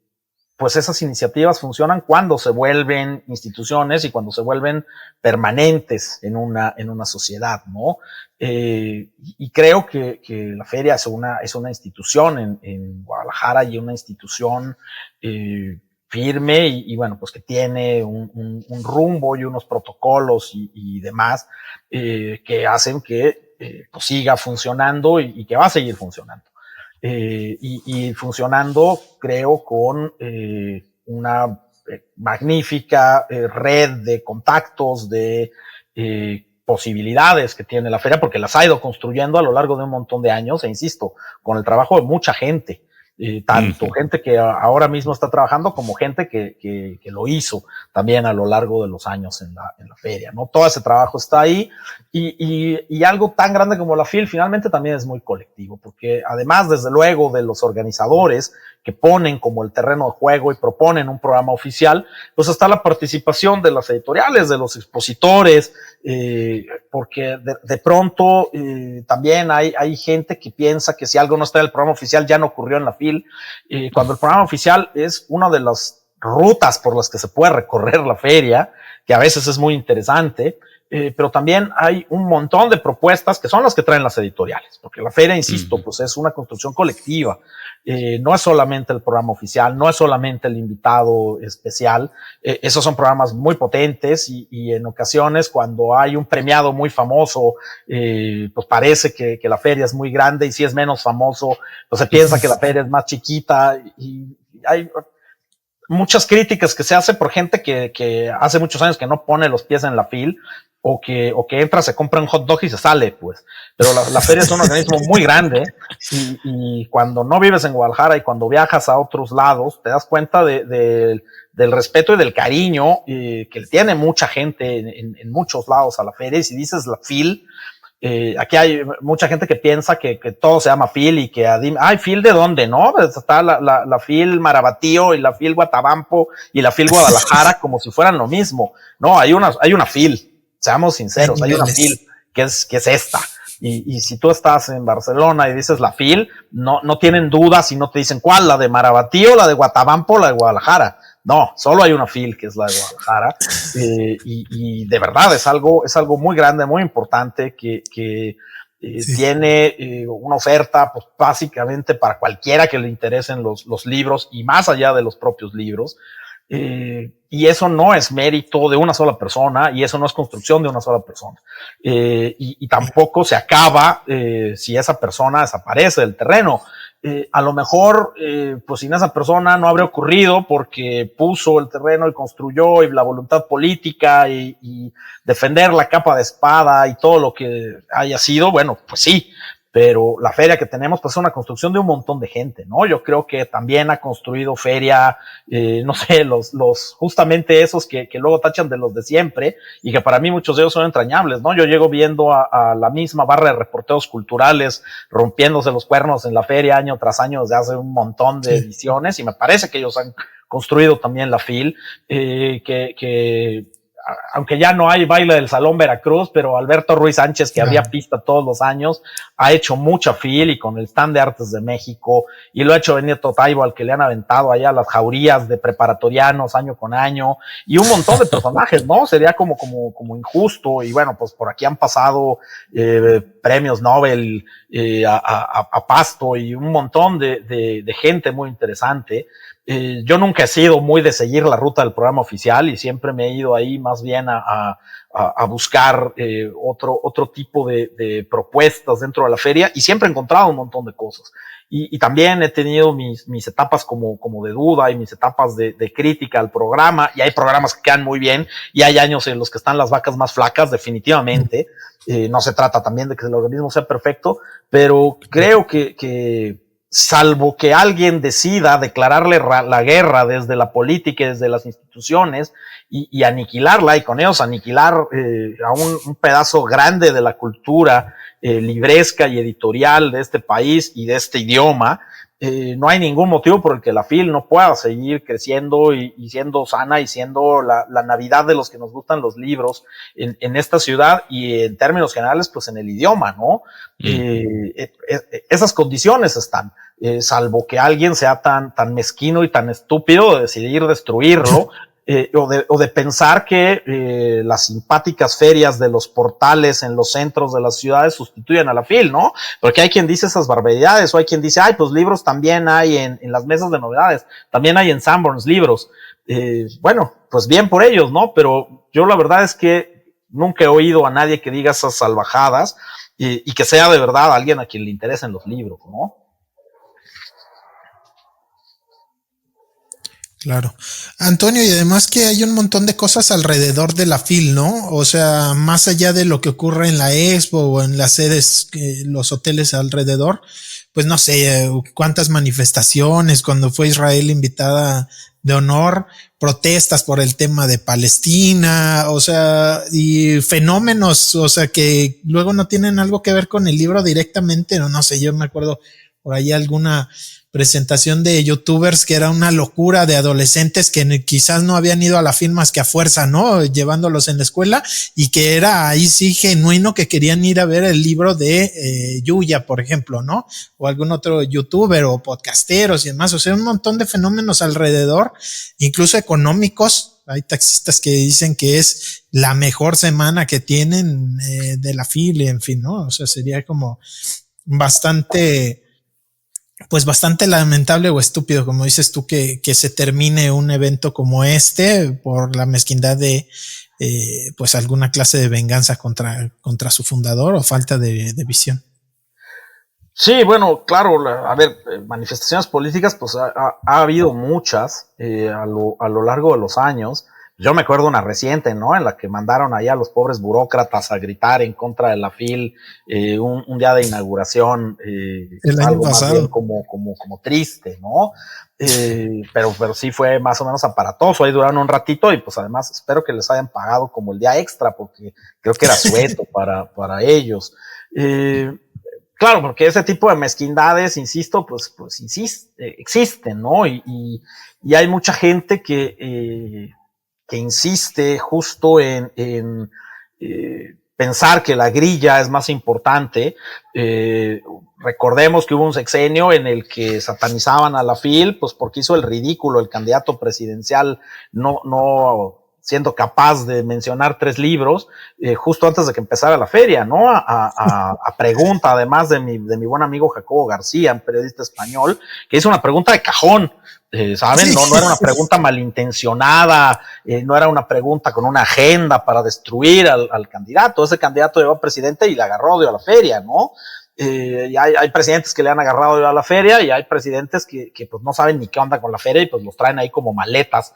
pues esas iniciativas funcionan cuando se vuelven instituciones y cuando se vuelven permanentes en una sociedad, ¿no? Y creo que la feria es una institución en Guadalajara y una institución firme y bueno, pues que tiene un rumbo y unos protocolos y demás que hacen que pues siga funcionando y que va a seguir funcionando. Y funcionando, creo, con una magnífica red de contactos, de posibilidades que tiene la feria, porque las ha ido construyendo a lo largo de un montón de años, e insisto, con el trabajo de mucha gente. tanto gente que ahora mismo está trabajando como gente que lo hizo también a lo largo de los años en la feria, ¿no? Todo ese trabajo está ahí y algo tan grande como la FIL finalmente también es muy colectivo, porque además, desde luego, de los organizadores que ponen como el terreno de juego y proponen un programa oficial, pues está la participación de las editoriales, de los expositores, porque de pronto también hay gente que piensa que si algo no está en el programa oficial ya no ocurrió en la FIL, cuando el programa oficial es una de las rutas por las que se puede recorrer la feria, que a veces es muy interesante, pero también hay un montón de propuestas que son las que traen las editoriales, porque la feria, insisto, pues es una construcción colectiva. No es solamente el programa oficial, no es solamente el invitado especial, esos son programas muy potentes y en ocasiones cuando hay un premiado muy famoso, pues parece que la feria es muy grande, y si es menos famoso, pues se piensa que la feria es más chiquita, y hay muchas críticas que se hace por gente que hace muchos años que no pone los pies en la FIL, o que entra, se compra un hot dog y se sale, pues. Pero la feria es un organismo muy grande, y cuando no vives en Guadalajara y cuando viajas a otros lados, te das cuenta del respeto y del cariño que le tiene mucha gente en muchos lados a la feria. Y si dices la FIL, aquí hay mucha gente que piensa que todo se llama FIL, y que ay, ¿FIL de dónde? No, pues está la FIL Marabatío y la FIL Guatabampo y la FIL Guadalajara como si fueran lo mismo. No, hay una FIL, seamos sinceros, hay una FIL que es esta. Y si tú estás en Barcelona y dices la FIL, no tienen dudas y no te dicen cuál, la de Marabatío, la de Guatabampo, la de Guadalajara. No, solo hay una FIL, que es la de Guadalajara, y de verdad es algo muy grande, muy importante, que sí, tiene una oferta, pues básicamente para cualquiera que le interesen los libros, y más allá de los propios libros. Y eso no es mérito de una sola persona, y eso no es construcción de una sola persona, y tampoco se acaba si esa persona desaparece del terreno. A lo mejor pues sin esa persona no habría ocurrido, porque puso el terreno y construyó, y la voluntad política y defender la capa de espada y todo lo que haya sido, bueno, pues sí. Pero la feria que tenemos, pues es una construcción de un montón de gente, ¿no? Yo creo que también ha construido feria, no sé, justamente esos que luego tachan de los de siempre, y que para mí muchos de ellos son entrañables, ¿no? Yo llego viendo a la misma barra de reporteros culturales rompiéndose los cuernos en la feria año tras año desde hace un montón de ediciones, y me parece que ellos han construido también la FIL, que aunque ya no hay baile del Salón Veracruz, pero Alberto Ruiz Sánchez, que abría pista todos los años, ha hecho mucha FIL, y con el stand de Artes de México, y lo ha hecho Benito Taibo, al que le han aventado allá las jaurías de preparatorianos año con año, y un montón de personajes, ¿no? Sería como injusto, y bueno, pues por aquí han pasado premios Nobel a Pasto, y un montón de gente muy interesante. Yo nunca he sido muy de seguir la ruta del programa oficial, y siempre me he ido ahí más bien a buscar otro tipo de propuestas dentro de la feria, y siempre he encontrado un montón de cosas. Y también he tenido mis etapas como de duda, y mis etapas de crítica al programa, y hay programas que quedan muy bien, y hay años en los que están las vacas más flacas, definitivamente. No se trata también de que el organismo sea perfecto, pero creo que salvo que alguien decida declararle la guerra desde la política y desde las instituciones, y aniquilarla, y con ellos aniquilar a un pedazo grande de la cultura libresca y editorial de este país y de este idioma, no hay ningún motivo por el que la FIL no pueda seguir creciendo y siendo sana, y siendo la Navidad de los que nos gustan los libros en esta ciudad, y en términos generales, pues en el idioma, ¿no? Esas condiciones están, salvo que alguien sea tan mezquino y tan estúpido de decidir destruirlo, o de pensar que las simpáticas ferias de los portales en los centros de las ciudades sustituyen a la FIL, ¿no? Porque hay quien dice esas barbaridades, o hay quien dice, ay, pues libros también hay en las mesas de novedades, también hay en Sanborns libros. Bueno, pues bien por ellos, ¿no? Pero yo la verdad es que nunca he oído a nadie que diga esas salvajadas, y que sea de verdad alguien a quien le interesen los libros, ¿no? Claro. Antonio, y además que hay un montón de cosas alrededor de la FIL, ¿no? O sea, más allá de lo que ocurre en la Expo o en las sedes, los hoteles alrededor, pues no sé, cuántas manifestaciones cuando fue Israel invitada de honor, protestas por el tema de Palestina, o sea, y fenómenos, o sea, que luego no tienen algo que ver con el libro directamente, no sé, yo me acuerdo por ahí alguna presentación de youtubers que era una locura de adolescentes que quizás no habían ido a la FIL más que a fuerza, ¿no? Llevándolos en la escuela y que era ahí sí genuino que querían ir a ver el libro de Yuya, por ejemplo, ¿no? O algún otro youtuber o podcasteros y demás, o sea, un montón de fenómenos alrededor, incluso económicos. Hay taxistas que dicen que es la mejor semana que tienen de la FIL, en fin, ¿no? O sea, sería como bastante lamentable o estúpido, como dices tú, que se termine un evento como este por la mezquindad de pues alguna clase de venganza contra su fundador o falta de visión. Sí, bueno, claro, a ver, manifestaciones políticas, pues ha habido muchas a lo largo de los años. Yo me acuerdo una reciente, ¿no? En la que mandaron allá a los pobres burócratas a gritar en contra de la FIL un día de inauguración, el año algo pasado. más bien como triste, ¿no? Pero sí fue más o menos aparatoso, ahí duraron un ratito y pues además espero que les hayan pagado como el día extra, porque creo que era sueto para ellos. Claro, porque ese tipo de mezquindades, insisto, pues existen, ¿no? Y hay mucha gente que insiste justo en pensar que la grilla es más importante. Recordemos que hubo un sexenio en el que satanizaban a la FIL, pues porque hizo el ridículo el candidato presidencial, no siendo capaz de mencionar 3 libros, justo antes de que empezara la feria, ¿no? A pregunta, además de mi buen amigo Jacobo García, un periodista español, que hizo una pregunta de cajón, ¿saben? No era una pregunta malintencionada, no era una pregunta con una agenda para destruir al candidato. Ese candidato llegó a presidente y le agarró a la feria, ¿no? Y hay presidentes que le han agarrado a la feria y hay presidentes que pues no saben ni qué onda con la feria y pues los traen ahí como maletas.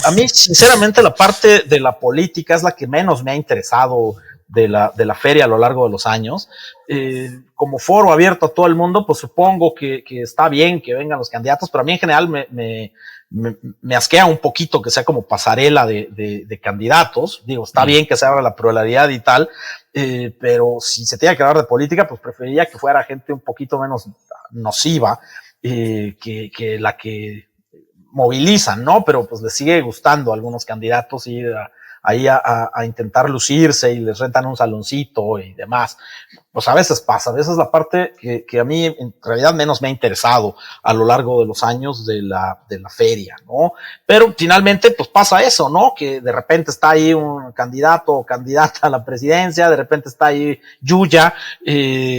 A mí, sinceramente, la parte de la política es la que menos me ha interesado de la feria a lo largo de los años. Como foro abierto a todo el mundo, pues supongo que está bien que vengan los candidatos, pero a mí en general me asquea un poquito que sea como pasarela de candidatos. Digo, está bien que se abra la pluralidad y tal, pero si se tiene que hablar de política, pues preferiría que fuera gente un poquito menos nociva que la que movilizan, ¿no? Pero pues les sigue gustando a algunos candidatos ir ahí a intentar lucirse y les rentan un saloncito y demás. Pues a veces pasa, a veces la parte que a mí en realidad menos me ha interesado a lo largo de los años de la feria, ¿no? Pero finalmente pues pasa eso, ¿no? Que de repente está ahí un candidato o candidata a la presidencia, de repente está ahí Yuya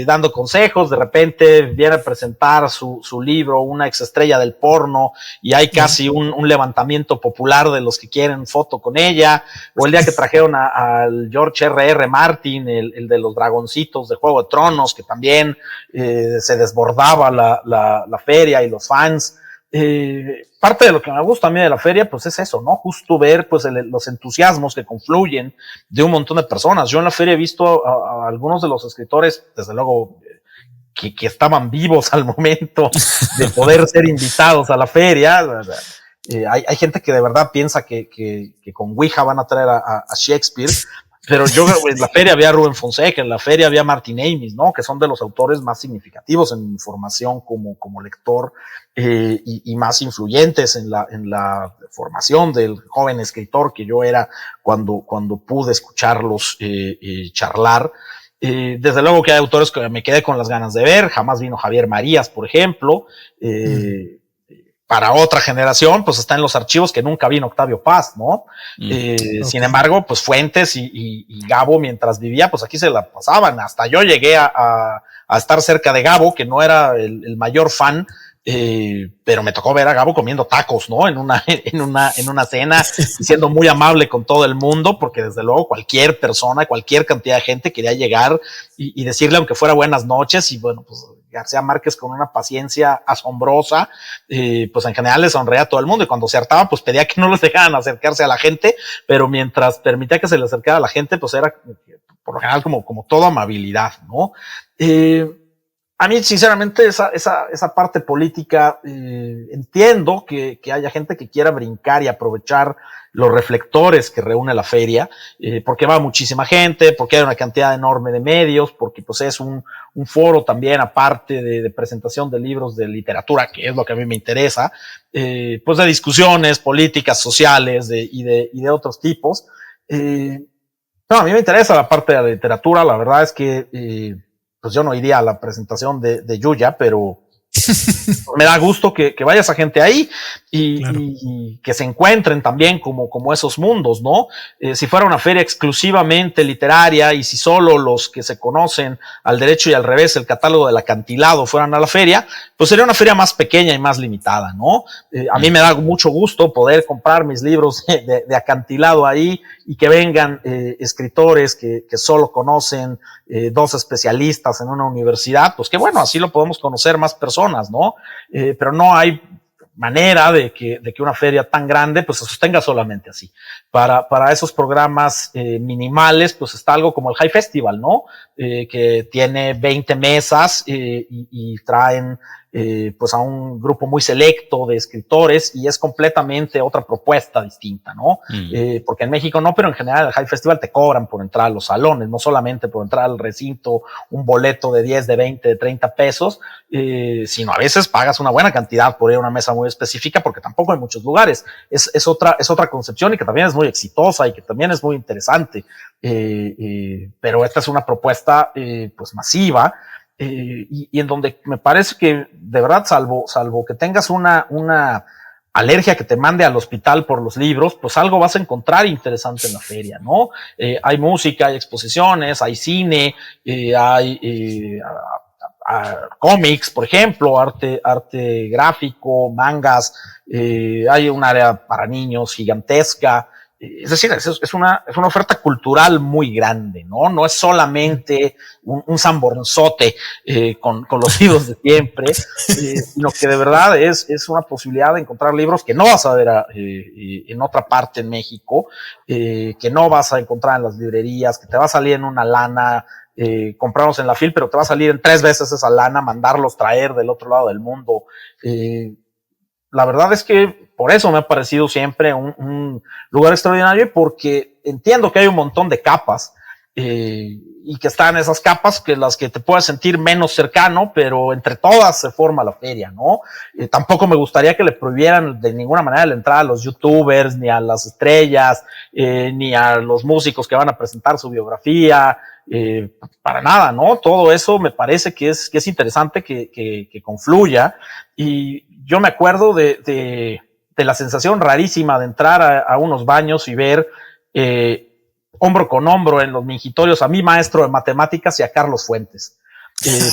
dando consejos, de repente viene a presentar su libro, una exestrella del porno, y hay casi un levantamiento popular de los que quieren foto con ella, o el día que trajeron al George R.R. Martin, el de los dragoncitos de Juego de Tronos, que también se desbordaba la feria y los fans. Parte de lo que me gusta a mí de la feria, pues es eso, ¿no? Justo ver pues los entusiasmos que confluyen de un montón de personas. Yo en la feria he visto a algunos de los escritores, desde luego, que estaban vivos al momento de poder ser invitados a la feria. Hay gente que de verdad piensa que con Ouija van a traer a Shakespeare, pero yo en la feria había a Rubén Fonseca, en la feria había a Martin Amis, ¿no? Que son de los autores más significativos en mi formación como lector y más influyentes en la formación del joven escritor que yo era cuando pude escucharlos charlar. Desde luego que hay autores que me quedé con las ganas de ver. Jamás vino Javier Marías, por ejemplo. Para otra generación, pues está en los archivos que nunca vino Octavio Paz, ¿no? Okay. Sin embargo, pues Fuentes y Gabo, mientras vivía, pues aquí se la pasaban. Hasta yo llegué a estar cerca de Gabo, que no era el mayor fan, pero me tocó ver a Gabo comiendo tacos, ¿no? En una cena, y siendo muy amable con todo el mundo, porque desde luego cualquier persona, cualquier cantidad de gente quería llegar y decirle, aunque fuera buenas noches, y bueno, pues García Márquez con una paciencia asombrosa, pues en general le sonreía a todo el mundo, y cuando se hartaba, pues pedía que no les dejaran acercarse a la gente, pero mientras permitía que se le acercara a la gente, pues era por lo general como toda amabilidad, ¿no? A mí, sinceramente, esa parte política, entiendo que haya gente que quiera brincar y aprovechar los reflectores que reúne la feria, porque va muchísima gente, porque hay una cantidad enorme de medios, porque pues es un foro también, aparte de presentación de libros de literatura, que es lo que a mí me interesa, pues de discusiones políticas, sociales y de otros tipos. No, a mí me interesa la parte de la literatura. La verdad es que pues yo no iría a la presentación de Yuya, pero me da gusto que vaya esa gente ahí y que se encuentren también como esos mundos, ¿no? Si fuera una feria exclusivamente literaria y si solo los que se conocen al derecho y al revés el catálogo del acantilado fueran a la feria, pues sería una feria más pequeña y más limitada, ¿no? A mí me da mucho gusto poder comprar mis libros de acantilado ahí y que vengan escritores que solo conocen dos especialistas en una universidad, pues que bueno, así lo podemos conocer más personas, ¿no? Pero no hay manera de que una feria tan grande pues se sostenga solamente así. Para esos programas minimales, pues está algo como el High Festival, ¿no? Que tiene 20 mesas y traen pues a un grupo muy selecto de escritores y es completamente otra propuesta distinta, ¿no? Porque en México no, pero en general el High Festival te cobran por entrar a los salones, no solamente por entrar al recinto, un boleto de 10, de 20, de 30 pesos, sino a veces pagas una buena cantidad por ir a una mesa muy específica porque tampoco hay muchos lugares. Es otra concepción y que también es muy exitosa y que también es muy interesante. Pero esta es una propuesta pues masiva. Y en donde me parece que de verdad, salvo que tengas una alergia que te mande al hospital por los libros, pues algo vas a encontrar interesante en la feria, ¿no? Hay música, hay exposiciones, hay cine, hay cómics, por ejemplo, arte gráfico, mangas, hay un área para niños gigantesca. Es decir, es una oferta cultural muy grande, ¿no? No es solamente un sambornzote con los libros de siempre, sino que de verdad es una posibilidad de encontrar libros que no vas a ver en otra parte en México, que no vas a encontrar en las librerías, que te va a salir en una lana, comprarlos en la FIL, pero te va a salir en 3 veces esa lana, mandarlos traer del otro lado del mundo. La verdad es que por eso me ha parecido siempre un lugar extraordinario, porque entiendo que hay un montón de capas y que están esas capas que las que te puedes sentir menos cercano, pero entre todas se forma la feria, ¿no? Tampoco me gustaría que le prohibieran de ninguna manera la entrada a los youtubers, ni a las estrellas, ni a los músicos que van a presentar su biografía, para nada, ¿no? Todo eso me parece que es interesante que confluya. Y yo me acuerdo de la sensación rarísima de entrar a unos baños y ver hombro con hombro en los mingitorios a mi maestro de matemáticas y a Carlos Fuentes.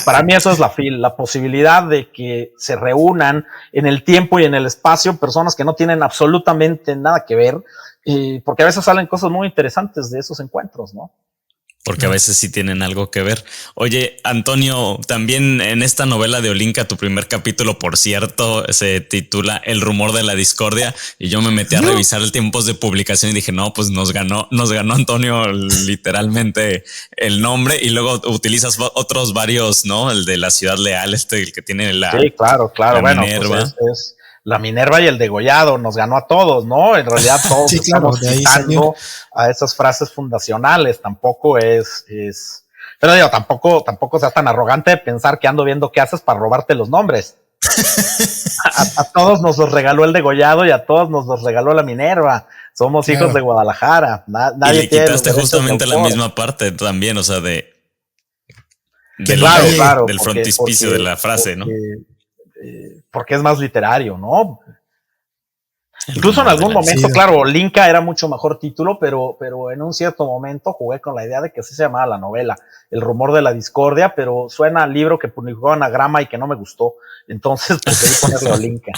Para mí eso es la FIL, la posibilidad de que se reúnan en el tiempo y en el espacio personas que no tienen absolutamente nada que ver, porque a veces salen cosas muy interesantes de esos encuentros, ¿no? Porque a veces sí tienen algo que ver. Oye, Antonio, también en esta novela de Olinka, tu primer capítulo, por cierto, se titula El rumor de la discordia, y yo me metí a revisar el tiempos de publicación y dije, no, pues nos ganó Antonio literalmente el nombre, y luego utilizas otros varios, ¿no? El de la Ciudad Leal, el que tiene la... Sí, claro. La bueno, Minerva. Pues es la Minerva y el degollado, nos ganó a todos, ¿no? En realidad todos sí, estamos citando a esas frases fundacionales. Tampoco es, pero digo, tampoco seas tan arrogante de pensar que ando viendo qué haces para robarte los nombres. A todos nos los regaló el degollado y a todos nos los regaló la Minerva. Somos hijos de Guadalajara. Nadie y le quitaste justamente la misma parte también, o sea, del frontispicio de la frase, ¿no? Porque es más literario, ¿no? Incluso en algún momento, claro, Olinka era mucho mejor título, pero en un cierto momento jugué con la idea de que así se llamaba la novela, El rumor de la discordia, pero suena al libro que publicó Anagrama y que no me gustó, entonces preferí ponerle Olinka.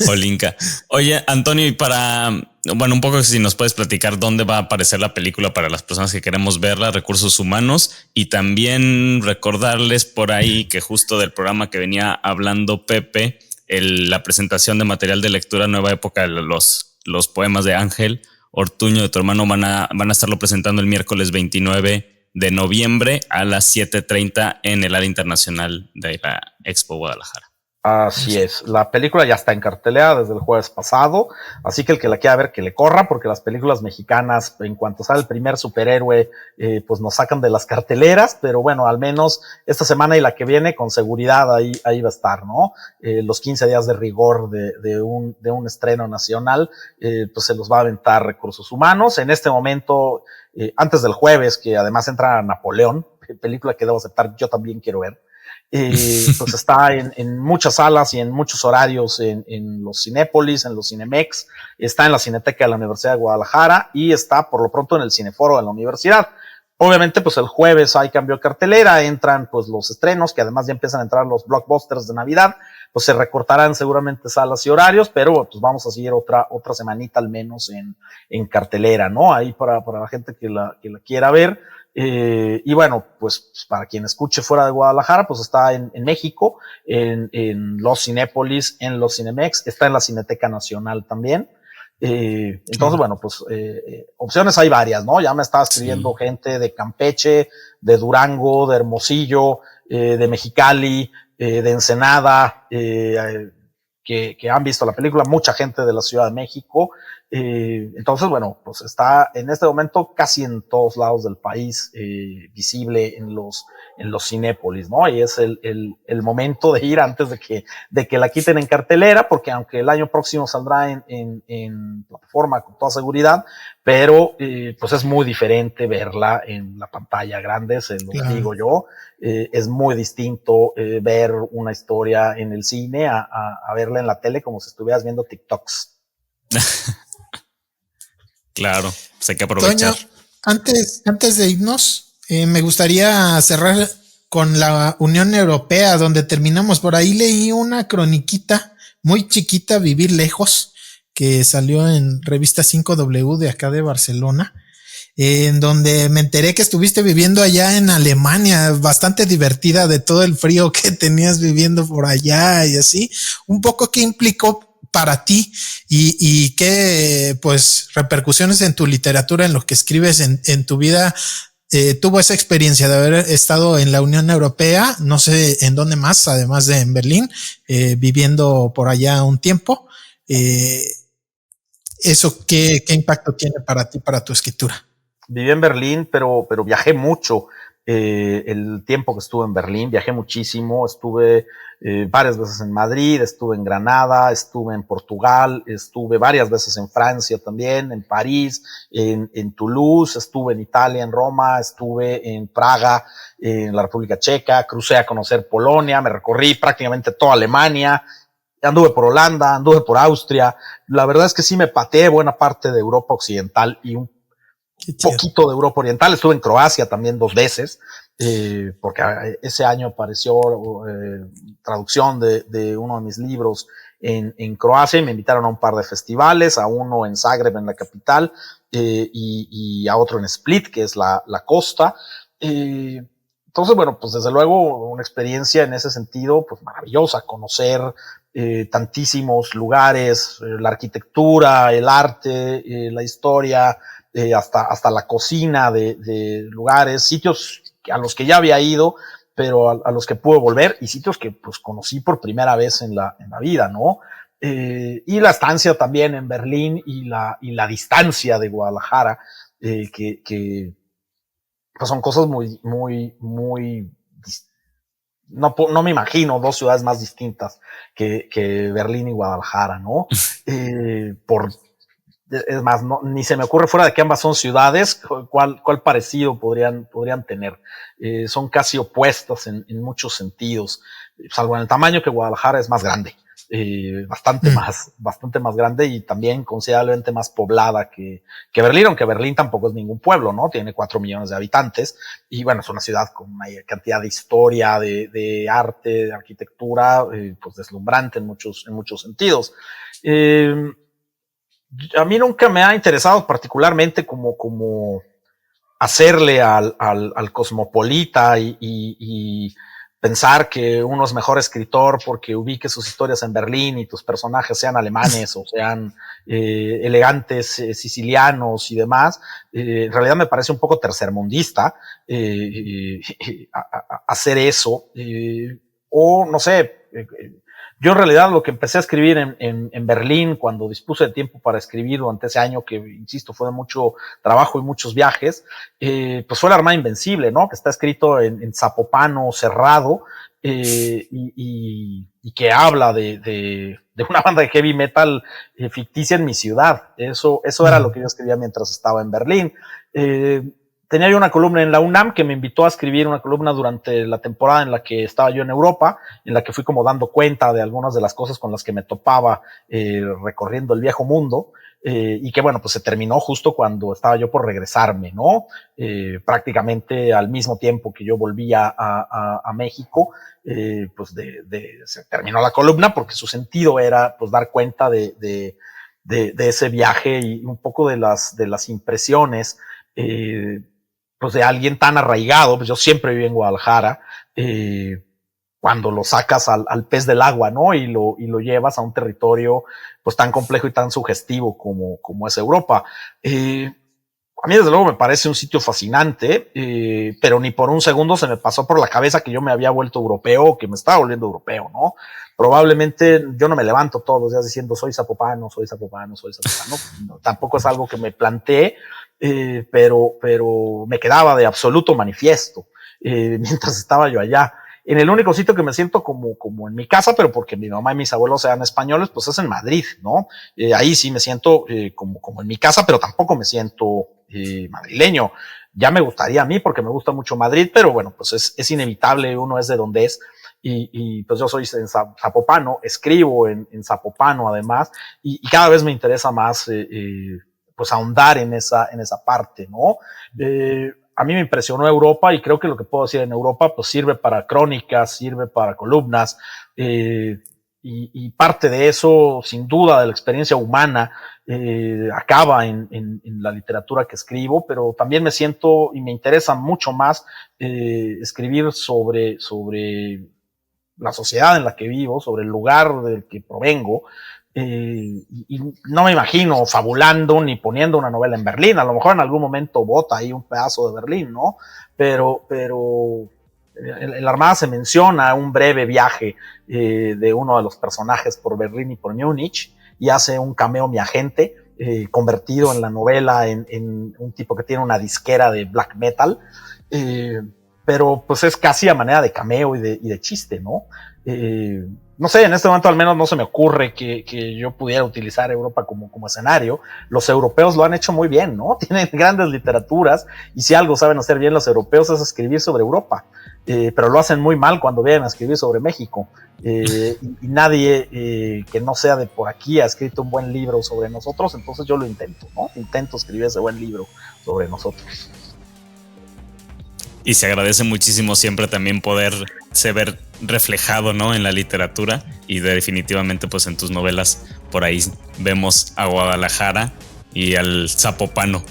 Olinka. Oye, Antonio, y un poco si nos puedes platicar dónde va a aparecer la película para las personas que queremos verla, Recursos Humanos, y también recordarles por ahí que justo del programa que venía hablando Pepe, la presentación de material de lectura Nueva Época, los poemas de Ángel Ortuño, de tu hermano, van a estarlo presentando el miércoles 29 de noviembre a las 7:30 en el área internacional de la Expo Guadalajara. Así es, la película ya está en cartelera desde el jueves pasado, así que el que la quiera ver que le corra, porque las películas mexicanas, en cuanto sale el primer superhéroe, pues nos sacan de las carteleras, pero bueno, al menos esta semana y la que viene, con seguridad ahí va a estar, ¿no? Los 15 días de rigor de un estreno nacional, pues se los va a aventar Recursos Humanos. En este momento, antes del jueves, que además entra Napoleón, película que debo aceptar, yo también quiero ver. Pues está en muchas salas y en muchos horarios en los Cinépolis, en los Cinemex, está en la Cineteca de la Universidad de Guadalajara y está por lo pronto en el Cineforo de la universidad. Obviamente, pues el jueves hay cambio de cartelera, entran pues los estrenos, que además ya empiezan a entrar los blockbusters de Navidad, pues se recortarán seguramente salas y horarios, pero pues vamos a seguir otra semanita al menos en cartelera, ¿no? Ahí para la gente que la quiera ver. Y bueno, pues para quien escuche fuera de Guadalajara, pues está en México, en los Cinépolis, en los Cinemex, está en la Cineteca Nacional también. Entonces, bueno, pues opciones hay varias, ¿no? Ya me estaba escribiendo gente de Campeche, de Durango, de Hermosillo, de Mexicali, de Ensenada, que han visto la película, mucha gente de la Ciudad de México. Entonces, bueno, pues está en este momento casi en todos lados del país, visible en los Cinépolis, ¿no? Y es el momento de ir antes de que la quiten en cartelera, porque aunque el año próximo saldrá en plataforma con toda seguridad, pero pues es muy diferente verla en la pantalla grande, se lo digo yo. Es muy distinto ver una historia en el cine a verla en la tele como si estuvieras viendo TikToks. Claro, pues hay que aprovechar. Toño, antes de irnos, me gustaría cerrar con la Unión Europea, donde terminamos. Por ahí leí una croniquita muy chiquita, Vivir Lejos, que salió en revista 5W de acá de Barcelona, en donde me enteré que estuviste viviendo allá en Alemania, bastante divertida de todo el frío que tenías viviendo por allá y así. Un poco qué implicó para ti y qué pues repercusiones en tu literatura, en lo que escribes, en tu vida, tuvo esa experiencia de haber estado en la Unión Europea, no sé en dónde más, además de en Berlín, viviendo por allá un tiempo. ¿Eso qué impacto tiene para ti, para tu escritura? Viví en Berlín, pero viajé mucho. El tiempo que estuve en Berlín, viajé muchísimo, estuve varias veces en Madrid, estuve en Granada, estuve en Portugal, estuve varias veces en Francia también, en París, en Toulouse, estuve en Italia, en Roma, estuve en Praga, en la República Checa, crucé a conocer Polonia, me recorrí prácticamente toda Alemania, anduve por Holanda, anduve por Austria. La verdad es que sí me pateé buena parte de Europa Occidental y un poquito de Europa Oriental. Estuve en Croacia también 2 veces, porque ese año apareció traducción de uno de mis libros en Croacia y me invitaron a un par de festivales, a uno en Zagreb, en la capital, y a otro en Split, que es la costa. Entonces, bueno, pues desde luego una experiencia en ese sentido, pues maravillosa, conocer tantísimos lugares, la arquitectura, el arte, la historia, hasta la cocina de lugares, sitios a los que ya había ido, pero a los que pude volver, y sitios que pues conocí por primera vez en la vida, ¿no? Y la estancia también en Berlín y la distancia de Guadalajara, que pues son cosas muy, muy, muy no me imagino 2 ciudades más distintas que Berlín y Guadalajara, ¿no? Es más, ni se me ocurre fuera de que ambas son ciudades, cuál parecido podrían tener. Son casi opuestas en muchos sentidos, salvo en el tamaño, que Guadalajara es más grande, bastante más grande y también considerablemente más poblada que Berlín, aunque Berlín tampoco es ningún pueblo, ¿no? Tiene 4 millones de habitantes y bueno, es una ciudad con una cantidad de historia, de arte, de arquitectura, pues deslumbrante en muchos sentidos. A mí nunca me ha interesado particularmente como hacerle al cosmopolita y pensar que uno es mejor escritor porque ubique sus historias en Berlín y tus personajes sean alemanes o sean elegantes sicilianos y demás, en realidad me parece un poco tercermundista hacer eso. O no sé, yo en realidad lo que empecé a escribir en Berlín cuando dispuse de tiempo para escribir durante ese año, que insisto fue de mucho trabajo y muchos viajes, pues fue La Armada Invencible, ¿no? Que está escrito en zapopano cerrado y que habla de una banda de heavy metal ficticia en mi ciudad. Eso era lo que yo escribía mientras estaba en Berlín. Tenía yo una columna en la UNAM que me invitó a escribir una columna durante la temporada en la que estaba yo en Europa, en la que fui como dando cuenta de algunas de las cosas con las que me topaba recorriendo el viejo mundo, y que bueno, pues se terminó justo cuando estaba yo por regresarme, ¿no? Prácticamente al mismo tiempo que yo volvía a México, pues se terminó la columna porque su sentido era pues dar cuenta de ese viaje y un poco de las impresiones pues de alguien tan arraigado. Pues yo siempre viví en Guadalajara, cuando lo sacas al pez del agua, ¿no? Y lo llevas a un territorio pues tan complejo y tan sugestivo como es Europa. A mí desde luego me parece un sitio fascinante, pero ni por un segundo se me pasó por la cabeza que yo me había vuelto europeo o que me estaba volviendo europeo, ¿no? Probablemente yo no me levanto todos los días diciendo soy zapopano. No, tampoco es algo que me planteé, pero me quedaba de absoluto manifiesto mientras estaba yo allá. En el único sitio que me siento como en mi casa, pero porque mi mamá y mis abuelos sean españoles, pues es en Madrid, ¿no? Ahí sí me siento como en mi casa, pero tampoco me siento madrileño. Ya me gustaría a mí porque me gusta mucho Madrid, pero bueno, pues es inevitable, uno es de donde es. Y pues yo soy zapopano, escribo en zapopano además, y cada vez me interesa más pues ahondar en esa parte, ¿no? A mí me impresionó Europa y creo que lo que puedo decir en Europa pues sirve para crónicas, sirve para columnas, y parte de eso, sin duda, de la experiencia humana, acaba en la literatura que escribo, pero también me siento y me interesa mucho más escribir sobre la sociedad en la que vivo, sobre el lugar del que provengo, y no me imagino fabulando ni poniendo una novela en Berlín. A lo mejor en algún momento bota ahí un pedazo de Berlín, ¿no? Pero en la Armada se menciona un breve viaje de uno de los personajes por Berlín y por Múnich, y hace un cameo mi agente, convertido en la novela en un tipo que tiene una disquera de black metal, pero pues es casi a manera de cameo y de chiste, ¿no? No sé, en este momento al menos no se me ocurre que yo pudiera utilizar Europa como escenario. Los europeos lo han hecho muy bien, ¿no? Tienen grandes literaturas, y si algo saben hacer bien los europeos es escribir sobre Europa, pero lo hacen muy mal cuando vienen a escribir sobre México, y nadie que no sea de por aquí ha escrito un buen libro sobre nosotros. Entonces yo lo intento, ¿no? Intento escribir ese buen libro sobre nosotros. Y se agradece muchísimo siempre también poderse ver reflejado, ¿no? En la literatura, y definitivamente pues en tus novelas por ahí vemos a Guadalajara y al zapopano.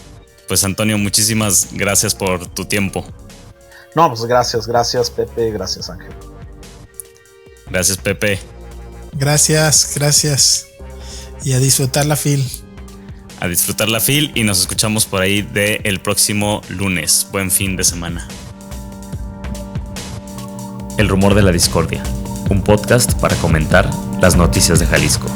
Pues Antonio, muchísimas gracias por tu tiempo. No, pues gracias Pepe, gracias Ángel. Gracias Pepe. Gracias. Y a disfrutar la FIL. A disfrutar la FIL, y nos escuchamos por ahí el próximo lunes. Buen fin de semana. El Rumor de la Discordia, un podcast para comentar las noticias de Jalisco.